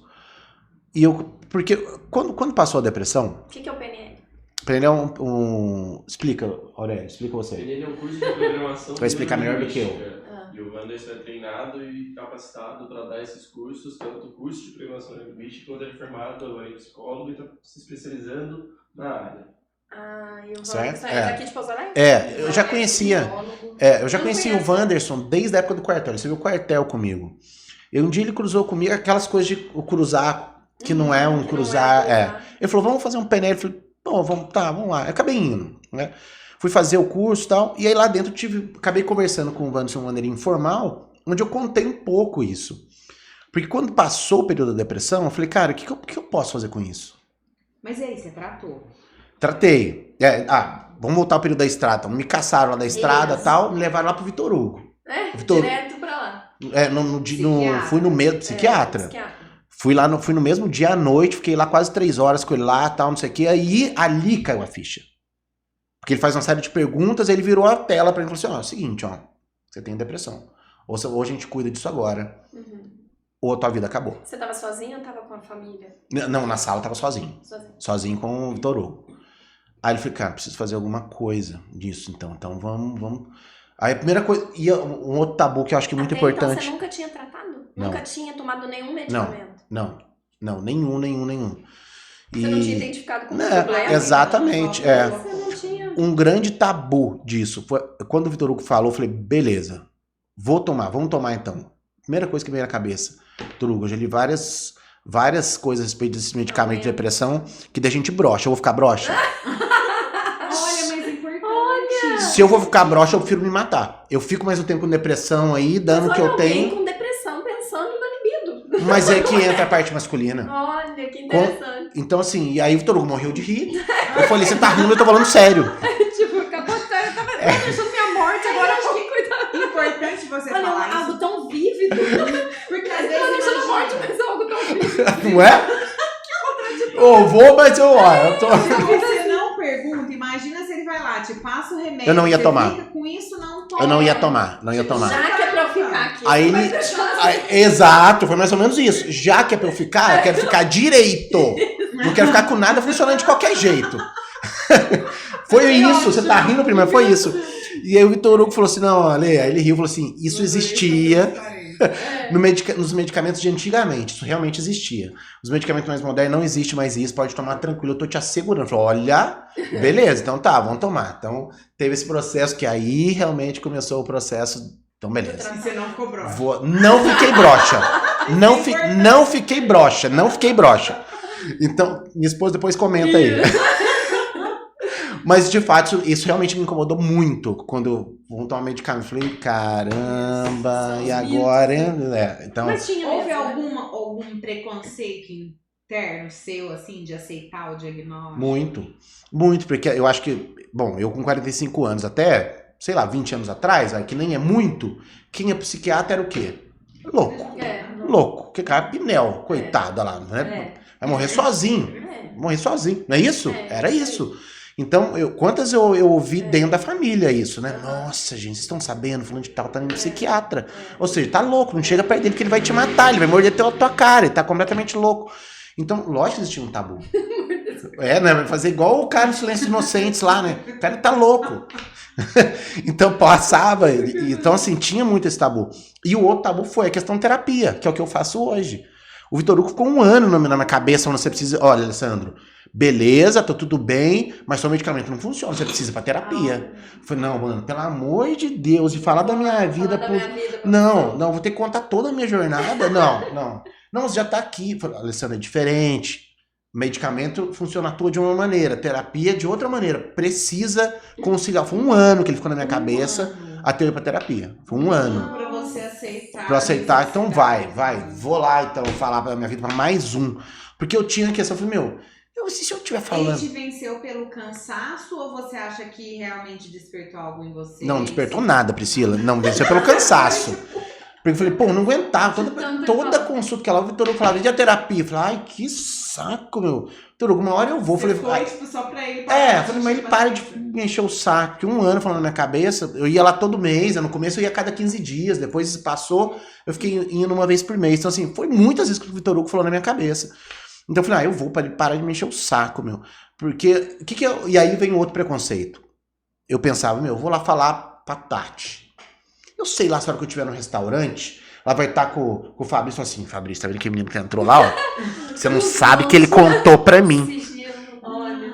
porque quando passou a depressão... O que é o PNL? O PNL é explica, Aurélio, explica você. O PNL é um curso de programação... Vai explicar melhor do que eu. E o Wanderson é treinado e capacitado para dar esses cursos, tanto o curso de programação linguística, quanto ele é formado agora em psicólogo e está se especializando na área. Ah, e o Certo? Wanderson é daqui de Pouso Alegre? Eu já conhecia. Eu já Não conheci conheço. o Wanderson desde a época do quartel. Ele serviu o quartel comigo. E um dia ele cruzou comigo aquelas coisas de cruzar, que não é um Que cruzar. não é cruzar. Ele falou, vamos fazer um painel. Eu falei, bom, vamos lá. Eu acabei indo, né? Fui fazer o curso e tal. E aí lá dentro acabei conversando com o Wanderson de uma maneira informal, onde eu contei um pouco isso. Porque quando passou o período da depressão, eu falei, cara, o que eu posso fazer com isso? Mas e aí, você tratou? Tratei. Vamos voltar ao período da estrada. Me caçaram lá da estrada e Isso. tal, me levaram lá pro Vitor Hugo. Vitor- Direto pra lá. Fui no mesmo psiquiatra. Fui no mesmo dia à noite, fiquei lá quase 3 horas com ele lá, tal, não sei o que. Aí ali caiu a ficha. Porque ele faz uma série de perguntas, aí ele virou a tela pra mim e falou assim, ó, é o seguinte, ó, você tem depressão. Ou a gente cuida disso agora, ou a tua vida acabou. Você tava sozinha ou tava com a família? Não, na sala eu tava sozinho. Sozinho com o Vitor Hugo. Aí ele falou, cara, preciso fazer alguma coisa disso, então vamos. Aí a primeira coisa, e um outro tabu que eu acho que é muito Até importante. Então você nunca tinha tratado? Não. Nunca tinha tomado nenhum medicamento? Não, nenhum. Você não tinha identificado como É, problema? exatamente, Você não tinha. Um grande tabu disso foi quando o Vitor Hugo falou, eu falei, beleza, vamos tomar então. Primeira coisa que veio na cabeça, Vitor Hugo, eu já li várias coisas a respeito desse medicamento de depressão que deixa a gente broxa. Eu vou ficar broxa? Olha, mas é importante. Se eu vou ficar broxa, eu prefiro me matar. Eu fico mais um tempo com depressão aí, dando o que eu alguém tenho. com depressão pensando no libido. Mas é que entra a parte masculina. Olha, que interessante. Então, assim, e aí o Vitor Hugo morreu de rir. Eu falei, você tá rindo, eu tô falando sério. Tipo, acabou de estar, eu tava deixando minha morte, agora eu vou cuidar. Importante você Olha, falar isso. algo tão vívido. Porque às Eu tô vezes deixando morte, imagina, mas é algo tão vívido. Não é? Eu vou, mas eu tô... se você não pergunta, imagina se ele vai lá, te passa o remédio. Eu não ia você tomar. fica com isso, não toma. Eu não ia tomar. Já que é pra eu ficar aqui. Aí você ele. vai deixar Exato, foi mais ou menos isso. Já que é pra eu quero ficar direito. Não quero ficar com nada funcionando de ququalquer jeito. Foi isso, você tá rindo primeiro, foi isso. E aí o Vitor Hugo falou assim: não, Ale, aí ele riu e falou assim: isso existia nos medicamentos de antigamente, isso realmente existia. Os medicamentos mais modernos não existe mais isso, pode tomar tranquilo, eu tô te assegurando. Falou, olha, beleza, então tá, vamos tomar. Então teve esse processo que aí realmente começou o processo. Então, beleza. E você não ficou broxa. Não fiquei broxa. Não fiquei broxa. Então, minha esposa depois comenta aí. Mas, de fato, isso realmente me incomodou muito. Quando eu vou tomar medicamento, eu falei, caramba, e agora? Então, Mas tinha Houve mesmo. algum preconceito interno seu, assim, de aceitar o diagnóstico? muito, porque eu acho que, bom, eu com 45 anos até, sei lá, 20 anos atrás, que nem é muito, quem é psiquiatra era o quê? Louco. Louco. Que cara, Pinel, coitada lá, né? Vai morrer sozinho. Morrer sozinho, não é isso? Era isso. Então, quantas eu ouvi dentro da família isso, né? Nossa, gente, vocês estão sabendo, fulano de tal tá indo psiquiatra. Ou seja, tá louco, não chega perto dele que ele vai te matar, ele vai morder a tua cara, ele tá completamente louco. Então, lógico que existia um tabu. Né? Vai fazer igual o cara do Silêncio Inocentes lá, né? O cara tá louco. Então, passava. Então, assim, tinha muito esse tabu. E o outro tabu foi a questão terapia, que é o que eu faço hoje. O Vitor Hugo ficou 1 ano na minha cabeça, onde você precisa... Olha, Alessandro, beleza, tá tudo bem, mas seu medicamento não funciona, você precisa ir pra terapia. Eu falei, não, mano, pelo amor de Deus, e falar da minha vida... Não, vou ter que contar toda a minha jornada. Não, você já tá aqui. Eu falei, Alessandro, é diferente. Medicamento funciona tudo de uma maneira, terapia de outra maneira. Precisa conciliar. Foi 1 ano que ele ficou na minha cabeça até eu ir pra terapia. Foi 1 ano. Pra você aceitar. Pra eu aceitar, então vai. Vou lá, então, falar pra minha vida pra mais um. Porque eu tinha a questão, eu falei, se eu estiver falando... Ele te venceu pelo cansaço ou você acha que realmente despertou algo em você? Não despertou nada, Priscila. Não, venceu pelo cansaço. Porque eu falei, pô, não aguentava. Toda consulta que ela, o Vitor Hugo falava, e a terapia? Eu falei, ai, que saco, meu. Vitor Hugo, uma hora eu vou. Você falei, foi, tipo, só pra ele. Falei, mas ele para de me encher o saco. Porque 1 ano falando na minha cabeça, eu ia lá todo mês, no começo eu ia a cada 15 dias, depois passou, eu fiquei indo 1 vez por mês. Então, assim, foi muitas vezes que o Vitor Hugo falou na minha cabeça. Então eu falei, eu vou para ele parar de me encher o saco, meu. Porque, e aí vem outro preconceito. Eu pensava, eu vou lá falar pra Tati. Eu sei lá, se a hora que eu estiver no restaurante, ela vai estar com o Fabrício assim, Fabrício, tá vendo que menino que entrou lá, ó? Você não sabe que ele contou pra mim. Olha.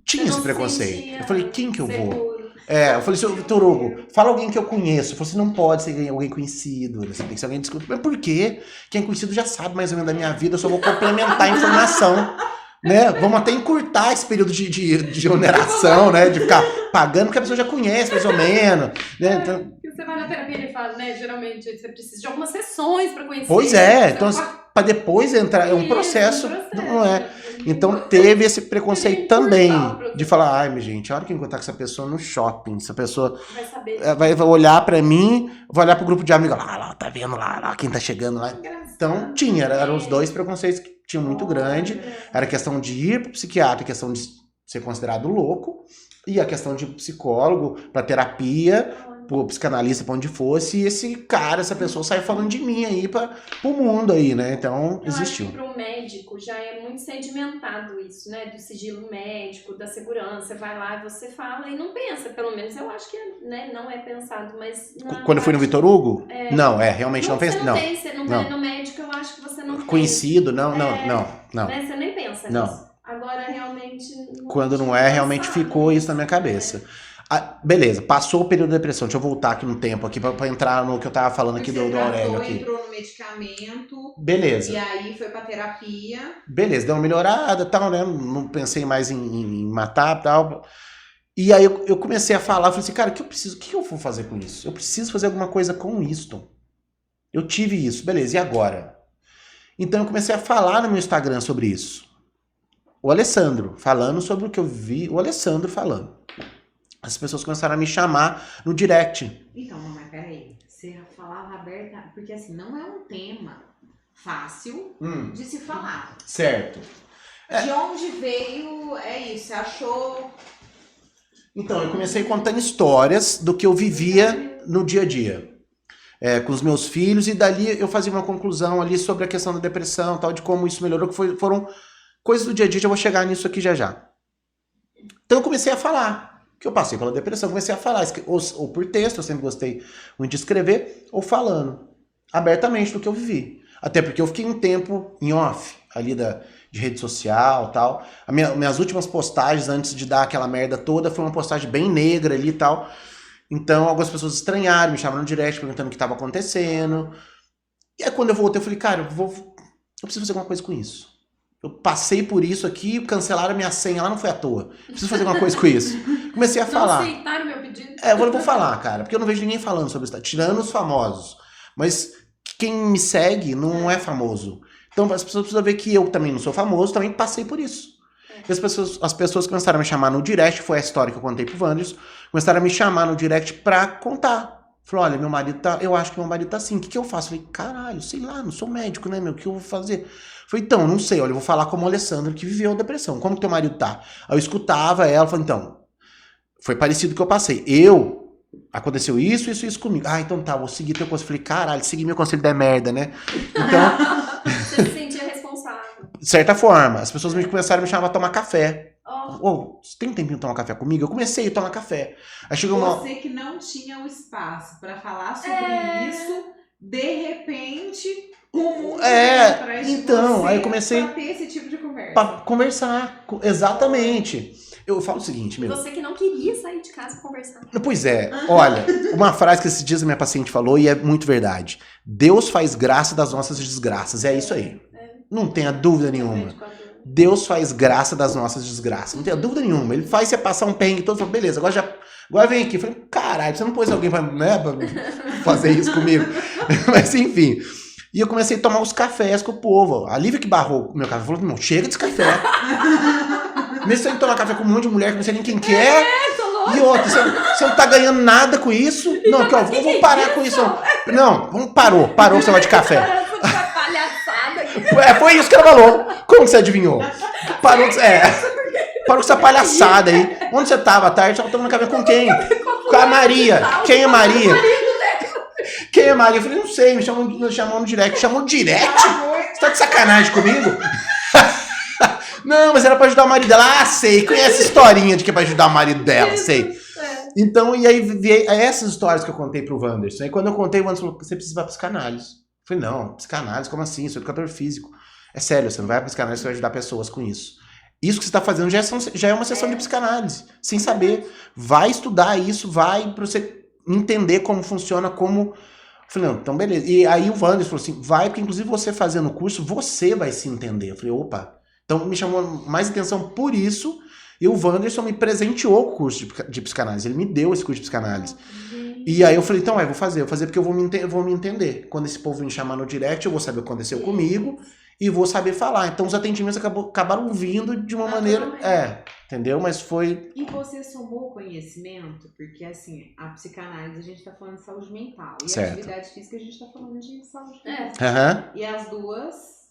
Tinha isso se preconceito. sentia Eu falei, quem que eu vou? seguro. Eu falei, seu Vitor Hugo, fala alguém que eu conheço. Eu falei, você não pode ser alguém conhecido, você tem que ser alguém desconhecido. Mas por quê? Quem é conhecido já sabe mais ou menos da minha vida, eu só vou complementar a informação. Né? Vamos até encurtar esse período de oneração, né? De ficar pagando, porque a pessoa já conhece mais ou menos. Né? Então, Você vai na terapia e ele fala, né? Geralmente você precisa de algumas sessões pra conhecer. pois é, então para depois entrar, é um processo, não é? Então teve esse preconceito também, de falar, ai, minha gente, a hora que eu encontrar com essa pessoa no shopping, essa pessoa vai saber. vai olhar pra mim, vai olhar pro grupo de amigos, lá, tá vendo lá, quem tá chegando lá. Então tinha, eram os dois preconceitos que tinham muito grande, era a questão de ir pro psiquiatra, a questão de ser considerado louco, e a questão de psicólogo, pra terapia, pro psicanalista, pra onde fosse, e esse cara, essa pessoa sai falando de mim aí pro mundo aí, né? Então, existiu. Eu acho que pro médico já é muito sedimentado isso, né? Do sigilo médico, da segurança. Você vai lá e você fala e não pensa. Pelo menos eu acho que né, não é pensado, mas... Quando eu fui no Vitor Hugo? Não, realmente não pensa. Não. Você não vai no médico, eu acho que você não conhecido, não. Né, você nem pensa nisso. Agora, realmente... Quando não é, realmente ficou isso na minha cabeça. Beleza, passou o período de depressão. Deixa eu voltar aqui no tempo aqui pra entrar no que eu tava falando aqui do Aurélio aqui. Entrou no medicamento. Beleza. E aí foi pra terapia. Beleza, deu uma melhorada e tal, né? Não pensei mais em matar e tal. E aí eu comecei a falar, falei assim, cara, o que eu vou fazer com isso? Eu preciso fazer alguma coisa com isto. Eu tive isso, beleza, e agora? Então eu comecei a falar no meu Instagram sobre isso. O Alessandro falando sobre o que eu vi, o Alessandro falando. As pessoas começaram a me chamar no direct. Então, mas peraí, você falava aberta, porque assim, não é um tema fácil de se falar. Certo. De onde veio, isso, você achou... Então, eu comecei contando histórias do que eu vivia no dia a dia. Com os meus filhos, e dali eu fazia uma conclusão ali sobre a questão da depressão, tal, de como isso melhorou, que foram coisas do dia a dia, já vou chegar nisso aqui já já. Então eu comecei a falar. Que eu passei pela depressão, comecei a falar, ou por texto, eu sempre gostei muito de escrever, ou falando abertamente do que eu vivi. Até porque eu fiquei um tempo em off, ali de rede social e tal. Minhas últimas postagens, antes de dar aquela merda toda, foi uma postagem bem negra ali e tal. Então, algumas pessoas estranharam, me chamaram no direct, perguntando o que estava acontecendo. E aí, quando eu voltei, eu falei, cara, eu preciso fazer alguma coisa com isso. Eu passei por isso aqui, cancelaram a minha senha lá, não foi à toa. Preciso fazer alguma coisa com isso. Comecei a falar. Não aceitaram meu pedido. Eu vou falar, cara, porque eu não vejo ninguém falando sobre isso, tirando os famosos. Mas quem me segue não é famoso. Então as pessoas precisam ver que eu também não sou famoso, também passei por isso. E as pessoas começaram a me chamar no direct, foi a história que eu contei pro Wanderson, começaram a me chamar no direct pra contar. Falou, olha, meu marido tá, eu acho que meu marido tá assim, o que eu faço? Falei, caralho, sei lá, não sou médico, né, meu, o que eu vou fazer? Falei, então, não sei, olha, eu vou falar como o Alessandro que viveu a depressão, como que teu marido tá? Aí eu escutava ela, falei, então, foi parecido com o que eu passei, aconteceu isso comigo. Ah, então tá, vou seguir teu conselho. Falei, caralho, seguir meu conselho da merda, né? Então... Você se sentia responsável. De certa forma, as pessoas começaram a me chamar pra tomar café. Você tem um tempinho de tomar café comigo? Eu comecei a tomar café. Aí chegou Você que não tinha o espaço pra falar sobre isso, de repente... então, aí eu comecei... Pra ter esse tipo de conversa. Pra conversar, exatamente. Eu falo o seguinte, meu... Você que não queria sair de casa pra conversar. Pois é, olha, uma frase que esses dias a minha paciente falou e é muito verdade. Deus faz graça das nossas desgraças, é isso aí. Não tenha dúvida nenhuma. Deus faz graça das nossas desgraças, não tenha dúvida nenhuma. Ele faz você passar um perrengue todo e fala, beleza, agora vem aqui. Eu falei, caralho, você não pôs alguém pra fazer isso comigo? Mas enfim... E eu comecei a tomar os cafés com o povo. A Lívia que barrou o meu café falou, não, chega desse café. Comecei a tomar café com um monte de mulher que não sei nem quem que é. E outra, você não tá ganhando nada com isso. Não, aqui, ó, vamos parar com isso. Não, parou o seu de café. Foi isso que ela falou. Como que você adivinhou? Parou com essa palhaçada aí. Onde você tava à tarde? Tava tomando café com quem? Com a Maria. Quem é Maria? Quem é Maria? Eu falei, não sei, me chamou no direct. Chamou no direct? Você tá de sacanagem comigo? Não, mas era pra ajudar o marido dela. Ah, sei, conhece a historinha de que é pra ajudar o marido dela, sei. Então, e aí veio essas histórias que eu contei pro Wanderson. Aí quando eu contei, o Wanderson falou, você precisa ir pra psicanálise. Eu falei, não, psicanálise, como assim? Sou educador físico. É sério, você não vai pra psicanálise, você vai ajudar pessoas com isso. Isso que você está fazendo já é uma sessão de psicanálise, sem saber. Vai estudar isso, vai para você entender como funciona, como... Eu falei, não, então beleza. E aí o Wanderson falou assim, vai, porque inclusive você fazendo o curso, você vai se entender. Eu falei, opa. Então me chamou mais atenção por isso, e o Wanderson me presenteou com o curso de psicanálise. Ele me deu esse curso de psicanálise. E aí eu falei, então, vou fazer porque eu vou me entender. Quando esse povo me chamar no direct, eu vou saber o que aconteceu comigo e vou saber falar. Então os atendimentos acabaram vindo de uma maneira... entendeu? Mas foi... E você somou conhecimento? Porque, assim, a psicanálise a gente tá falando de saúde mental. E Certo. a atividade física a gente tá falando de saúde É. mental. Aham. E as duas...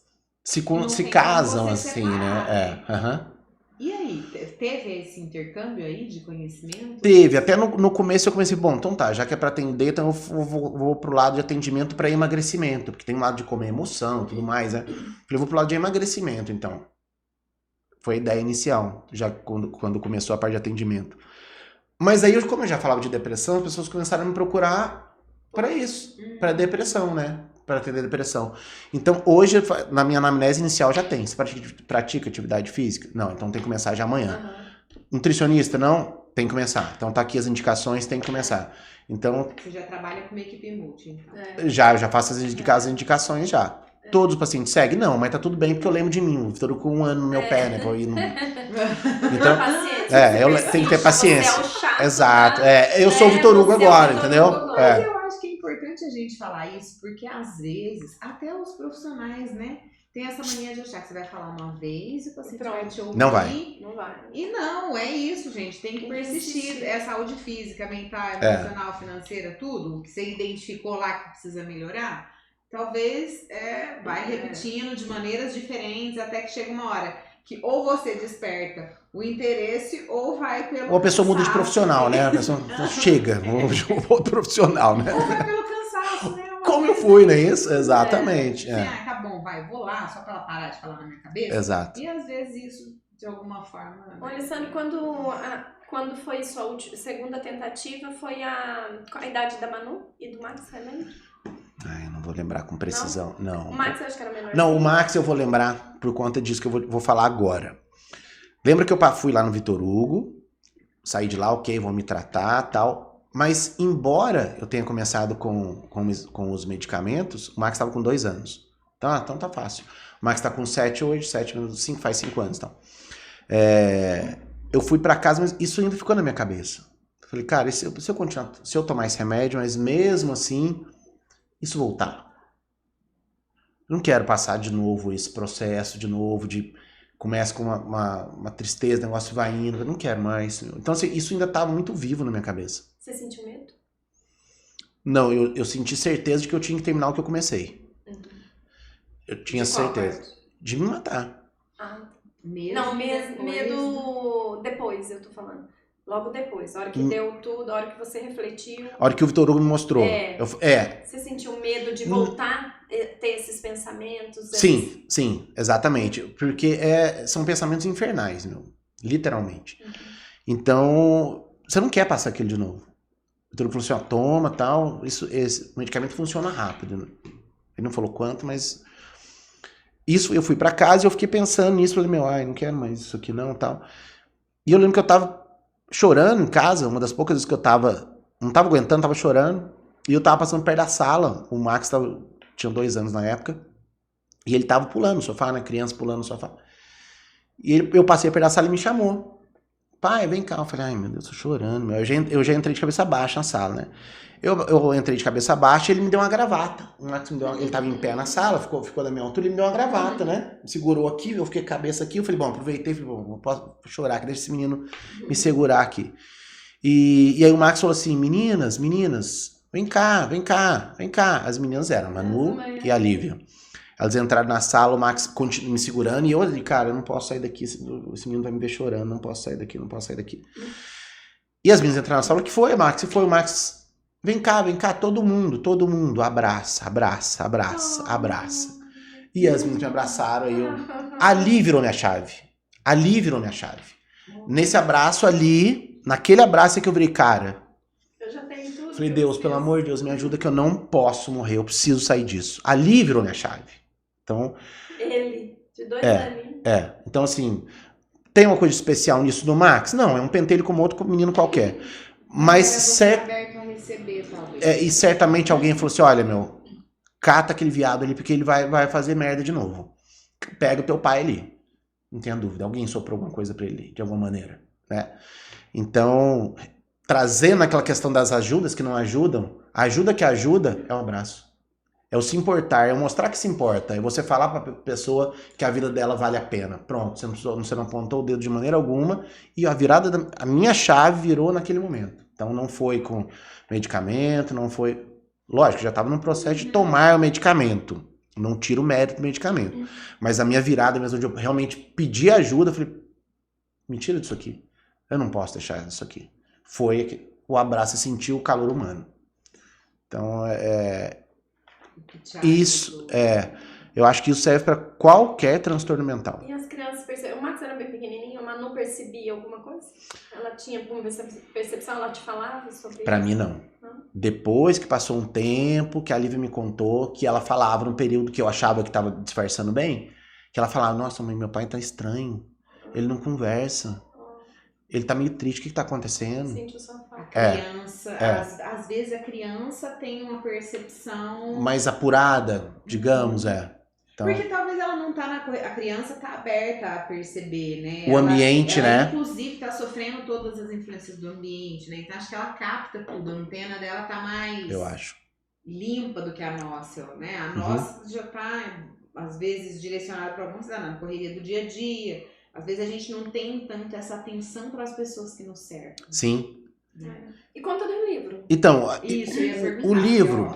Se não tem casam como você assim, separar, né? Aham. E aí, teve esse intercâmbio aí de conhecimento? Teve, até no começo eu comecei, bom, então tá, já que é pra atender, então eu vou pro lado de atendimento pra emagrecimento, porque tem um lado de comer emoção e tudo mais, né? Falei, eu vou pro lado de emagrecimento, então. Foi a ideia inicial, já quando começou a parte de atendimento. Mas aí, como eu já falava de depressão, as pessoas começaram a me procurar pra isso, pra depressão, né? Pra atender depressão. Então, hoje, na minha anamnese inicial já tem. Você pratica atividade física? Não, então tem que começar já amanhã. Nutricionista? Não? Tem que começar. Então tá aqui as indicações, tem que começar. Então, Você já trabalha com uma equipe multi, então. É. já faço as indicações já. Todos os pacientes seguem? Não, mas tá tudo bem porque eu lembro de mim. O Vitor com 1 ano no meu pé, né? Pra eu ir no... Então, tem que ter paciência. Você é o chato, Exato. né? Eu sou o Vitor Hugo você é o agora, Vitor entendeu? Hugo agora. Mas eu acho que é importante a gente falar isso, porque às vezes, até os profissionais, né, tem essa mania de achar que você vai falar uma vez e o paciente vai te ouvir. Não vai. Não vai. E não, é isso, gente. Tem que Tem que persistir. insistir. É saúde física, mental, emocional, financeira, tudo que você identificou lá que precisa melhorar. Talvez vai repetindo de maneiras diferentes até que chega uma hora que ou você desperta o interesse ou vai pelo Ou a pessoa muda de cansaço, profissional, né? A pessoa chega, vou do profissional, né? Ou vai pelo cansaço, né? Como eu fui, né? Isso? Exatamente. Assim, tá bom, vou lá, só pra ela parar de falar na minha cabeça. Exato. E às vezes isso, de alguma forma... Olha, Sandro, quando foi sua segunda tentativa, foi a idade da Manu e do Max, você lembra? Ai, eu não vou lembrar com precisão, não. O Max eu acho que era menor. Não, o Max eu vou lembrar por conta disso que eu vou falar agora. Lembra que eu fui lá no Vitor Hugo, saí de lá, ok, vou me tratar, tal. Mas embora eu tenha começado com os medicamentos, o Max estava com 2 anos. Então tá fácil. O Max tá com 7 hoje, 7 faz 5 anos, então. Eu fui pra casa, mas isso ainda ficou na minha cabeça. Falei, cara, se eu continuar, se eu tomar esse remédio, mas mesmo assim, isso voltar. Eu não quero passar de novo esse processo, começa com uma tristeza, o negócio vai indo, eu não quero mais. Então, assim, isso ainda estava muito vivo na minha cabeça. Você sentiu medo? Não, eu senti certeza de que eu tinha que terminar o que eu comecei. Eu tinha certeza. De me matar. Medo Não, depois, medo depois, eu tô falando. Logo depois, a hora que deu tudo, a hora que você refletiu. A hora que o Vitor Hugo me mostrou. Você sentiu medo de voltar a ter esses pensamentos? Sim, exatamente. Porque são pensamentos infernais, literalmente. Então, você não quer passar aquilo de novo. O Vitor Hugo falou assim, toma, tal, esse medicamento funciona rápido. Ele não falou quanto, mas... Isso, eu fui pra casa e eu fiquei pensando nisso, falei, não quero mais isso aqui não, tal. E eu lembro que eu tava chorando em casa, uma das poucas vezes que eu não tava aguentando, tava chorando, e eu tava passando perto da sala, o Max tinha 2 anos na época, e ele tava pulando no sofá, né, criança pulando no sofá. E eu passei perto da sala e me chamou. Pai, vem cá. Eu falei, ai meu Deus, tô chorando, eu já entrei de cabeça baixa na sala, né. Eu entrei de cabeça baixa e ele me deu uma gravata. O Max ele tava em pé na sala, ficou da minha altura, ele me deu uma gravata, né? Me segurou aqui, eu fiquei com a cabeça aqui, eu falei, aproveitei, não posso chorar aqui, deixa esse menino me segurar aqui. E aí o Max falou assim, meninas, vem cá. As meninas eram a Manu e a Lívia. Elas entraram na sala, o Max continua me segurando, e eu falei, cara, eu não posso sair daqui, esse menino vai me ver chorando, não posso sair daqui. E as meninas entraram na sala, o que foi, Max? O Max... Vem cá, todo mundo, abraça. E as meninas me abraçaram, aí ali virou minha chave. Nesse abraço ali, naquele abraço é que eu virei, cara. Eu já tenho tudo. Falei, Deus, pelo amor de Deus, me ajuda que eu não posso morrer, eu preciso sair disso. Ali virou minha chave. Então... Ele, de 2 anos. Então assim, Tem uma coisa especial nisso do Max? Não, é um pentelho como outro menino qualquer. Mas aberto a receber, talvez. e certamente alguém falou assim, olha, meu, cata aquele viado ali porque ele vai fazer merda de novo. Pega o teu pai ali. Não tenha dúvida. Alguém soprou alguma coisa pra ele, de alguma maneira, né? Então, trazendo aquela questão das ajudas que não ajudam, a ajuda que ajuda é um abraço. É o se importar, é o mostrar que se importa. É você falar pra pessoa que a vida dela vale a pena. Pronto, você não apontou o dedo de maneira alguma e a minha chave virou naquele momento. Então não foi com medicamento, não foi... Lógico, já estava no processo de tomar o medicamento. Não tiro o mérito do medicamento. Mas a minha virada mesmo, onde eu realmente pedi ajuda, eu falei, me tira disso aqui. Eu não posso deixar isso aqui. Foi o abraço e sentir o calor humano. Então, isso, eu acho que isso serve para qualquer transtorno mental. E as crianças percebem. O Max era bem pequenininho, a Manu percebia alguma coisa? Ela tinha uma percepção, ela te falava sobre Pra isso? mim, não. Depois que passou um tempo, que a Lívia me contou, que ela falava num período que eu achava que tava disfarçando bem, que ela falava, nossa, mãe, meu pai tá estranho, ele não conversa, ele tá meio triste, o que tá acontecendo? Sente o sofá. A criança, às vezes a criança tem uma percepção... Mais apurada, digamos, Então, Porque talvez ela não tá a criança tá aberta a perceber, né? O ambiente, ela, né? Inclusive tá sofrendo todas as influências do ambiente, né? Então acho que ela capta tudo, a antena dela tá mais eu acho. limpa do que a nossa, né? A nossa já tá, às vezes, direcionada para alguma coisa, na correria do dia a dia. Às vezes a gente não tem tanto essa atenção para as pessoas que nos cercam. Sim. E conta do livro. Então, Isso, eu ia perguntar, o livro,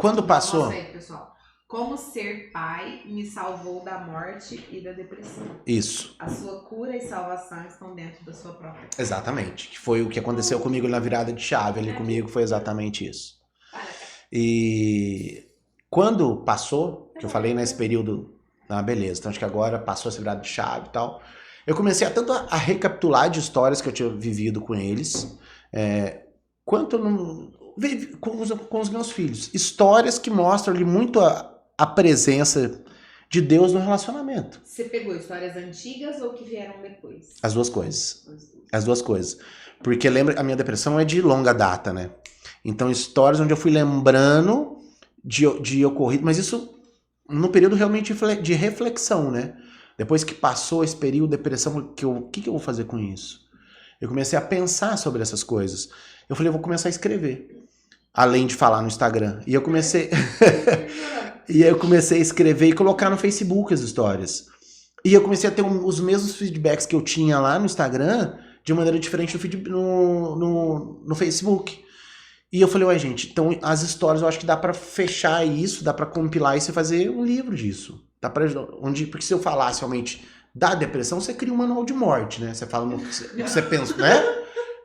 quando passou... Mostra aí, pessoal. Como Ser Pai Me Salvou da Morte e da Depressão. Isso. A sua cura e salvação estão dentro da sua própria casa. Exatamente. Que foi o que aconteceu comigo na virada de chave ali comigo, foi exatamente isso. E quando passou, que eu falei nesse período, beleza, então acho que agora passou essa virada de chave e tal, eu comecei tanto a recapitular de histórias que eu tinha vivido com eles, quanto com os meus filhos. Histórias que mostram ali muito a presença de Deus no relacionamento. Você pegou histórias antigas ou que vieram depois? As duas coisas. As duas coisas. Porque lembra, a minha depressão é de longa data, né? Então, histórias onde eu fui lembrando de ocorrido, mas isso no período realmente de reflexão, né? Depois que passou esse período de depressão, o que eu vou fazer com isso? Eu comecei a pensar sobre essas coisas. Eu falei, eu vou começar a escrever. Além de falar no Instagram. E eu comecei... E aí eu comecei a escrever e colocar no Facebook as histórias. E eu comecei a ter os mesmos feedbacks que eu tinha lá no Instagram, de maneira diferente no Facebook. E eu falei, ué, gente, então as histórias eu acho que dá pra fechar isso, dá pra compilar isso e fazer um livro disso. Dá pra, porque se eu falasse realmente da depressão, você cria um manual de morte, né? Você fala, você pensa, né?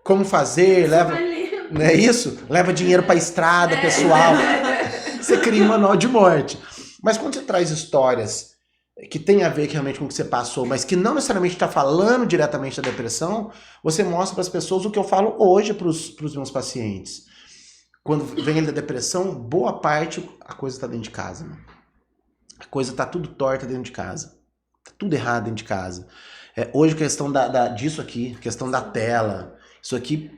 Como fazer, leva... Não é isso? Leva dinheiro pra estrada, pessoal. Você cria um manual de morte. Mas quando você traz histórias que tem a ver realmente com o que você passou, mas que não necessariamente está falando diretamente da depressão, você mostra para as pessoas o que eu falo hoje para os meus pacientes. Quando vem ele da depressão, boa parte a coisa está dentro de casa. Mano. A coisa está tudo torta dentro de casa. Tá tudo errado dentro de casa. Hoje a questão disso aqui, questão da tela, isso aqui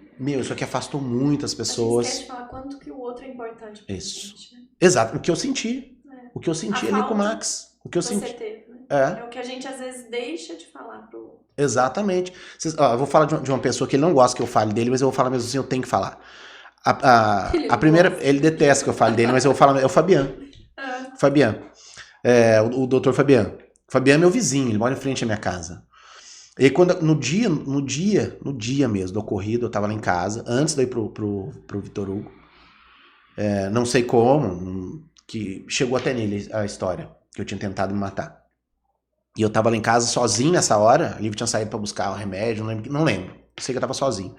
afastou muitas pessoas. A gente esquece de falar quanto que o outro é importante pra gente, né? Exato, o que eu senti. O que eu senti ali com o Max. O que eu senti. Teve, né? É o que a gente às vezes deixa de falar pro outro. Exatamente. Eu vou falar de uma pessoa que ele não gosta que eu fale dele, mas eu vou falar mesmo assim, eu tenho que falar. A primeira, ele detesta que eu fale dele, mas eu vou falar, é o Fabian. Fabian. O doutor Fabian. Fabian é meu vizinho, ele mora em frente à minha casa. E quando, no dia mesmo do ocorrido, eu tava lá em casa, antes de eu ir pro Vitor Hugo. Não sei como, que chegou até nele a história, que eu tinha tentado me matar. E eu tava lá em casa sozinho nessa hora, a Lívia tinha saído pra buscar o remédio, não lembro. Sei que eu tava sozinho.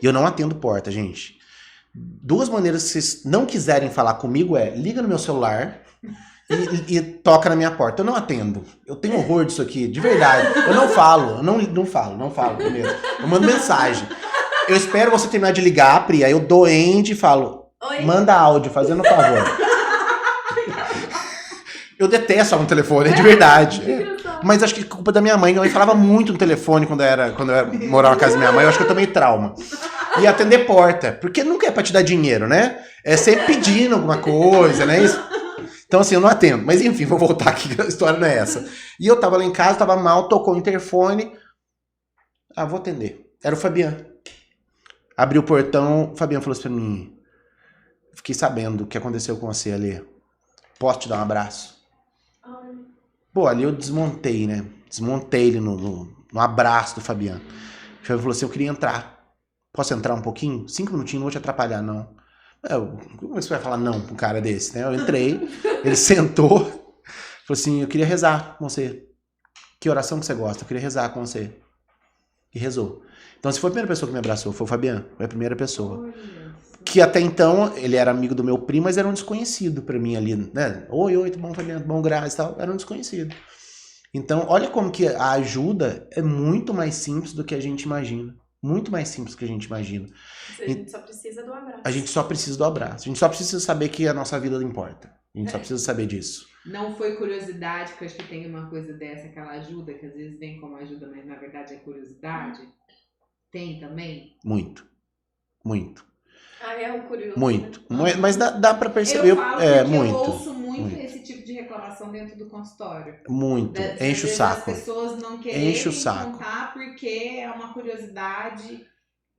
E eu não atendo porta, gente. Duas maneiras que vocês não quiserem falar comigo liga no meu celular e toca na minha porta. Eu não atendo. Eu tenho horror disso aqui, de verdade. Eu não falo, não falo primeiro. Eu mando mensagem. Eu espero você terminar de ligar, Pri, aí eu dou end e falo, oi? Manda áudio, fazendo um favor. Eu detesto falar no telefone, de verdade. Mas acho que culpa da minha mãe. Minha mãe falava muito no telefone quando eu morava na casa da minha mãe. Eu acho que eu tomei trauma. E atender porta. Porque nunca é pra te dar dinheiro, né? É sempre pedindo alguma coisa, né? Isso. Então, assim, eu não atendo. Mas, enfim, vou voltar aqui, que a história não é essa. E eu tava lá em casa, tava mal, tocou o interfone. Ah, vou atender. Era o Fabiano. Abriu o portão, o Fabiano falou assim pra mim: fiquei sabendo o que aconteceu com você ali. Posso te dar um abraço? Pô, ali eu desmontei, né? Desmontei ele no abraço do Fabiano. O Fabiano falou assim: eu queria entrar. Posso entrar um pouquinho? 5 minutinhos, não vou te atrapalhar, não. Como você vai falar não pra um cara desse, né? Eu entrei, ele sentou, falou assim: eu queria rezar com você. Que oração que você gosta? Eu queria rezar com você. E rezou. Então, se foi a primeira pessoa que me abraçou, foi o Fabiano. Foi a primeira pessoa. Que até então, ele era amigo do meu primo, mas era um desconhecido pra mim ali, né? Oi, tudo bom, Fabiano? Bom, graças e tal. Era um desconhecido. Então, olha como que a ajuda é muito mais simples do que a gente imagina. Muito mais simples do que a gente imagina. A gente só precisa do abraço. A gente só precisa do abraço. A gente só precisa saber que a nossa vida não importa. A gente só precisa saber disso. Não foi curiosidade, porque eu acho que tem uma coisa dessa, aquela ajuda, que às vezes vem como ajuda, mas na verdade é curiosidade. Tem também? Muito. É o curioso. Muito. Né? Mas dá pra perceber. Eu falo muito. eu ouço muito esse tipo de reclamação dentro do consultório. Muito. Enche o saco. As pessoas não querem Enche o saco. contar porque é uma curiosidade,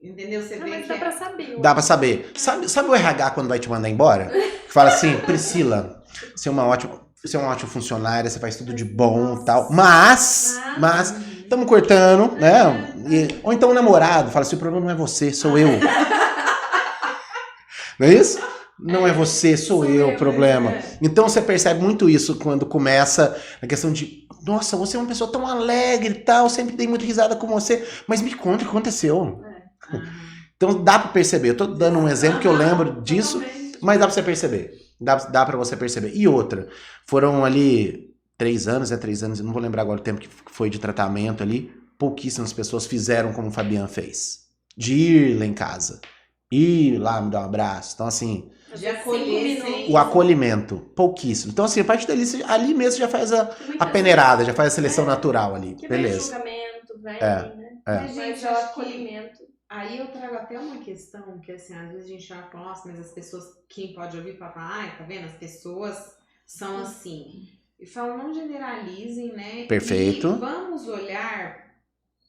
entendeu? Você vê Mas que dá pra saber. Dá pra saber. Sabe o RH quando vai te mandar embora? Que fala assim: Priscila, você é uma ótima funcionária, você faz tudo de bom e tal. Mas, estamos cortando, né? Ou então o namorado fala assim: o problema não é você, sou eu. Não é isso? Não é você, sou eu o problema. Então você percebe muito isso quando começa a questão de: nossa, você é uma pessoa tão alegre e tal, sempre dei muita risada com você, mas me conta o que aconteceu. Então dá pra perceber. Eu tô dando um exemplo que eu lembro disso, mas dá pra você perceber. Dá pra você perceber. E outra, foram ali 3 anos, eu não vou lembrar agora o tempo que foi de tratamento ali. Pouquíssimas pessoas fizeram como o Fabiano fez. De ir lá em casa. Ir lá me dar um abraço. Então, assim, de acolher sem... o acolhimento, pouquíssimo. Então, assim, a partir dali, ali mesmo já faz a peneirada, já faz a seleção natural ali. Que beleza. Vem julgamento, né? Mas, Mas gente, é o acolhimento. Aí eu trago até uma questão que, assim, às vezes a gente já fala: nossa, mas as pessoas, quem pode ouvir, fala: ai, tá vendo? As pessoas são assim. E falam: não generalizem, né? Perfeito. E vamos olhar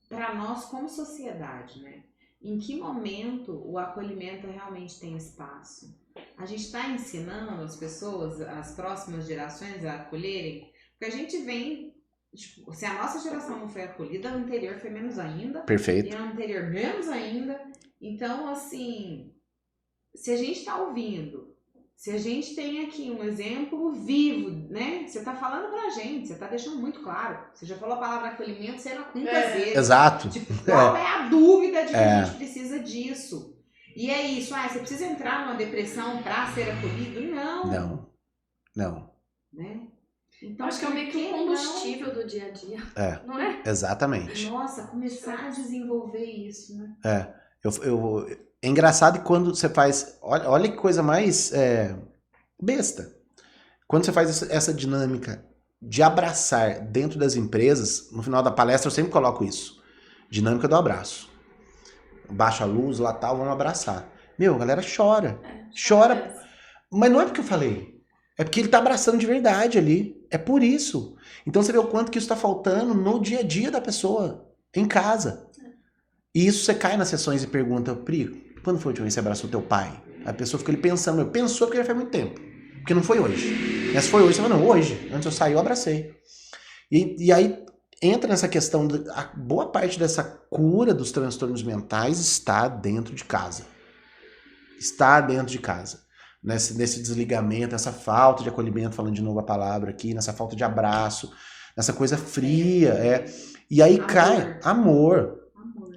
para nós como sociedade, né? Em que momento o acolhimento realmente tem espaço? A gente está ensinando as pessoas, as próximas gerações a acolherem? Porque a gente vem, tipo, se a nossa geração não foi acolhida, no anterior foi menos ainda. Perfeito. E no anterior menos ainda. Então, assim, se a gente está ouvindo, se a gente tem aqui um exemplo vivo, né? Você está falando pra gente, você está deixando muito claro. Você já falou a palavra acolhimento, sei lá, muitas vezes. Exato. Tipo, qual é a dúvida de que a gente precisa disso? E é isso, você precisa entrar numa depressão pra ser acolhido? Não. Né? Então, acho que é meio que um combustível do dia a dia. Não é? Exatamente. Nossa, começar a desenvolver isso, né? É engraçado quando você faz... Olha que coisa mais besta. Quando você faz essa dinâmica de abraçar dentro das empresas, no final da palestra eu sempre coloco isso. Dinâmica do abraço. Baixa a luz lá, tal, vamos abraçar. A galera chora. Chora. Mas não é porque eu falei. É porque ele tá abraçando de verdade ali. É por isso. Então você vê o quanto que isso tá faltando no dia a dia da pessoa, em casa. E isso você cai nas sessões e pergunta: Pri, quando foi a última vez que você abraçou teu pai? A pessoa fica ali pensando: pensou porque já faz muito tempo. Porque não foi hoje. Mas se foi hoje, você fala: não, hoje. Antes eu saí, eu abracei. E aí entra nessa questão, a boa parte dessa cura dos transtornos mentais está dentro de casa. Está dentro de casa. Nesse desligamento, nessa falta de acolhimento, falando de novo a palavra aqui, nessa falta de abraço, nessa coisa fria. E aí cai amor.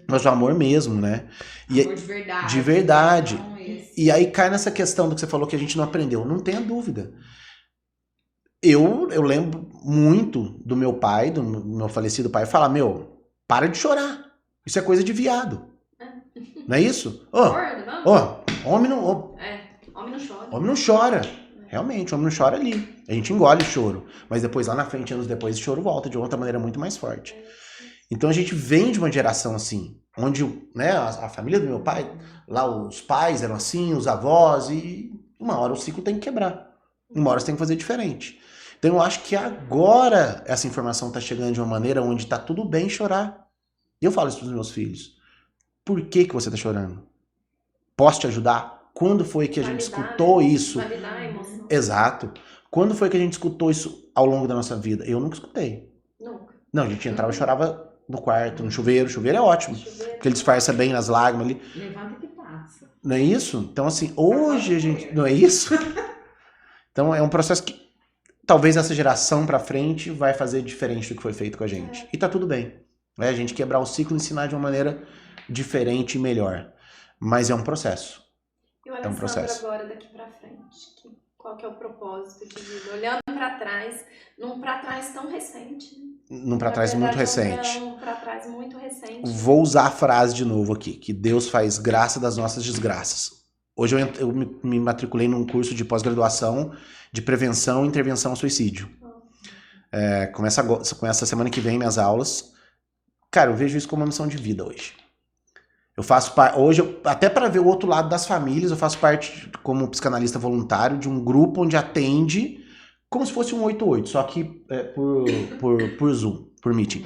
Mas o amor mesmo, né? Amor de verdade. De verdade. Não, e aí cai nessa questão do que você falou que a gente não aprendeu. Não tenha dúvida. Eu lembro muito do meu pai, do meu falecido pai, falar: para de chorar. Isso é coisa de viado. Não é isso? Homem não... Homem não chora. Homem não chora. Realmente, o homem não chora ali. A gente engole o choro. Mas depois, lá na frente, anos depois, o choro volta de outra maneira muito mais forte. Então a gente vem de uma geração assim, onde, né, a família do meu pai, lá os pais eram assim, os avós, e uma hora o ciclo tem que quebrar. Uma hora você tem que fazer diferente. Então eu acho que agora essa informação está chegando de uma maneira onde está tudo bem chorar. Eu falo isso para os meus filhos. Por que você está chorando? Posso te ajudar? Quando foi que a gente escutou isso? Validar a emoção. Exato. Quando foi que a gente escutou isso ao longo da nossa vida? Eu nunca escutei. Nunca. Não, a gente entrava e chorava no quarto, no chuveiro. Chuveiro é ótimo. Porque ele disfarça bem nas lágrimas ali. Levanta que passa. Não é isso? Então, assim, hoje a gente... Não é isso? Então, é um processo que talvez essa geração pra frente vai fazer diferente do que foi feito com a gente. E tá tudo bem. Né? A gente quebrar o ciclo e ensinar de uma maneira diferente e melhor. Mas é um processo. E o um Alessandro processo. agora, daqui pra frente, qual que é o propósito de vida? Olhando pra trás, num pra trás tão recente. Num pra trás muito recente. Um pra trás muito recente. Vou usar a frase de novo aqui, que Deus faz graça das nossas desgraças. Hoje eu me matriculei num curso de pós-graduação de prevenção e intervenção ao suicídio. Começa semana que vem minhas aulas. Cara, eu vejo isso como uma missão de vida hoje. Eu faço parte, hoje, até para ver o outro lado das famílias, eu faço parte, como psicanalista voluntário, de um grupo onde atende como se fosse um 88, só que por Zoom, por Meeting.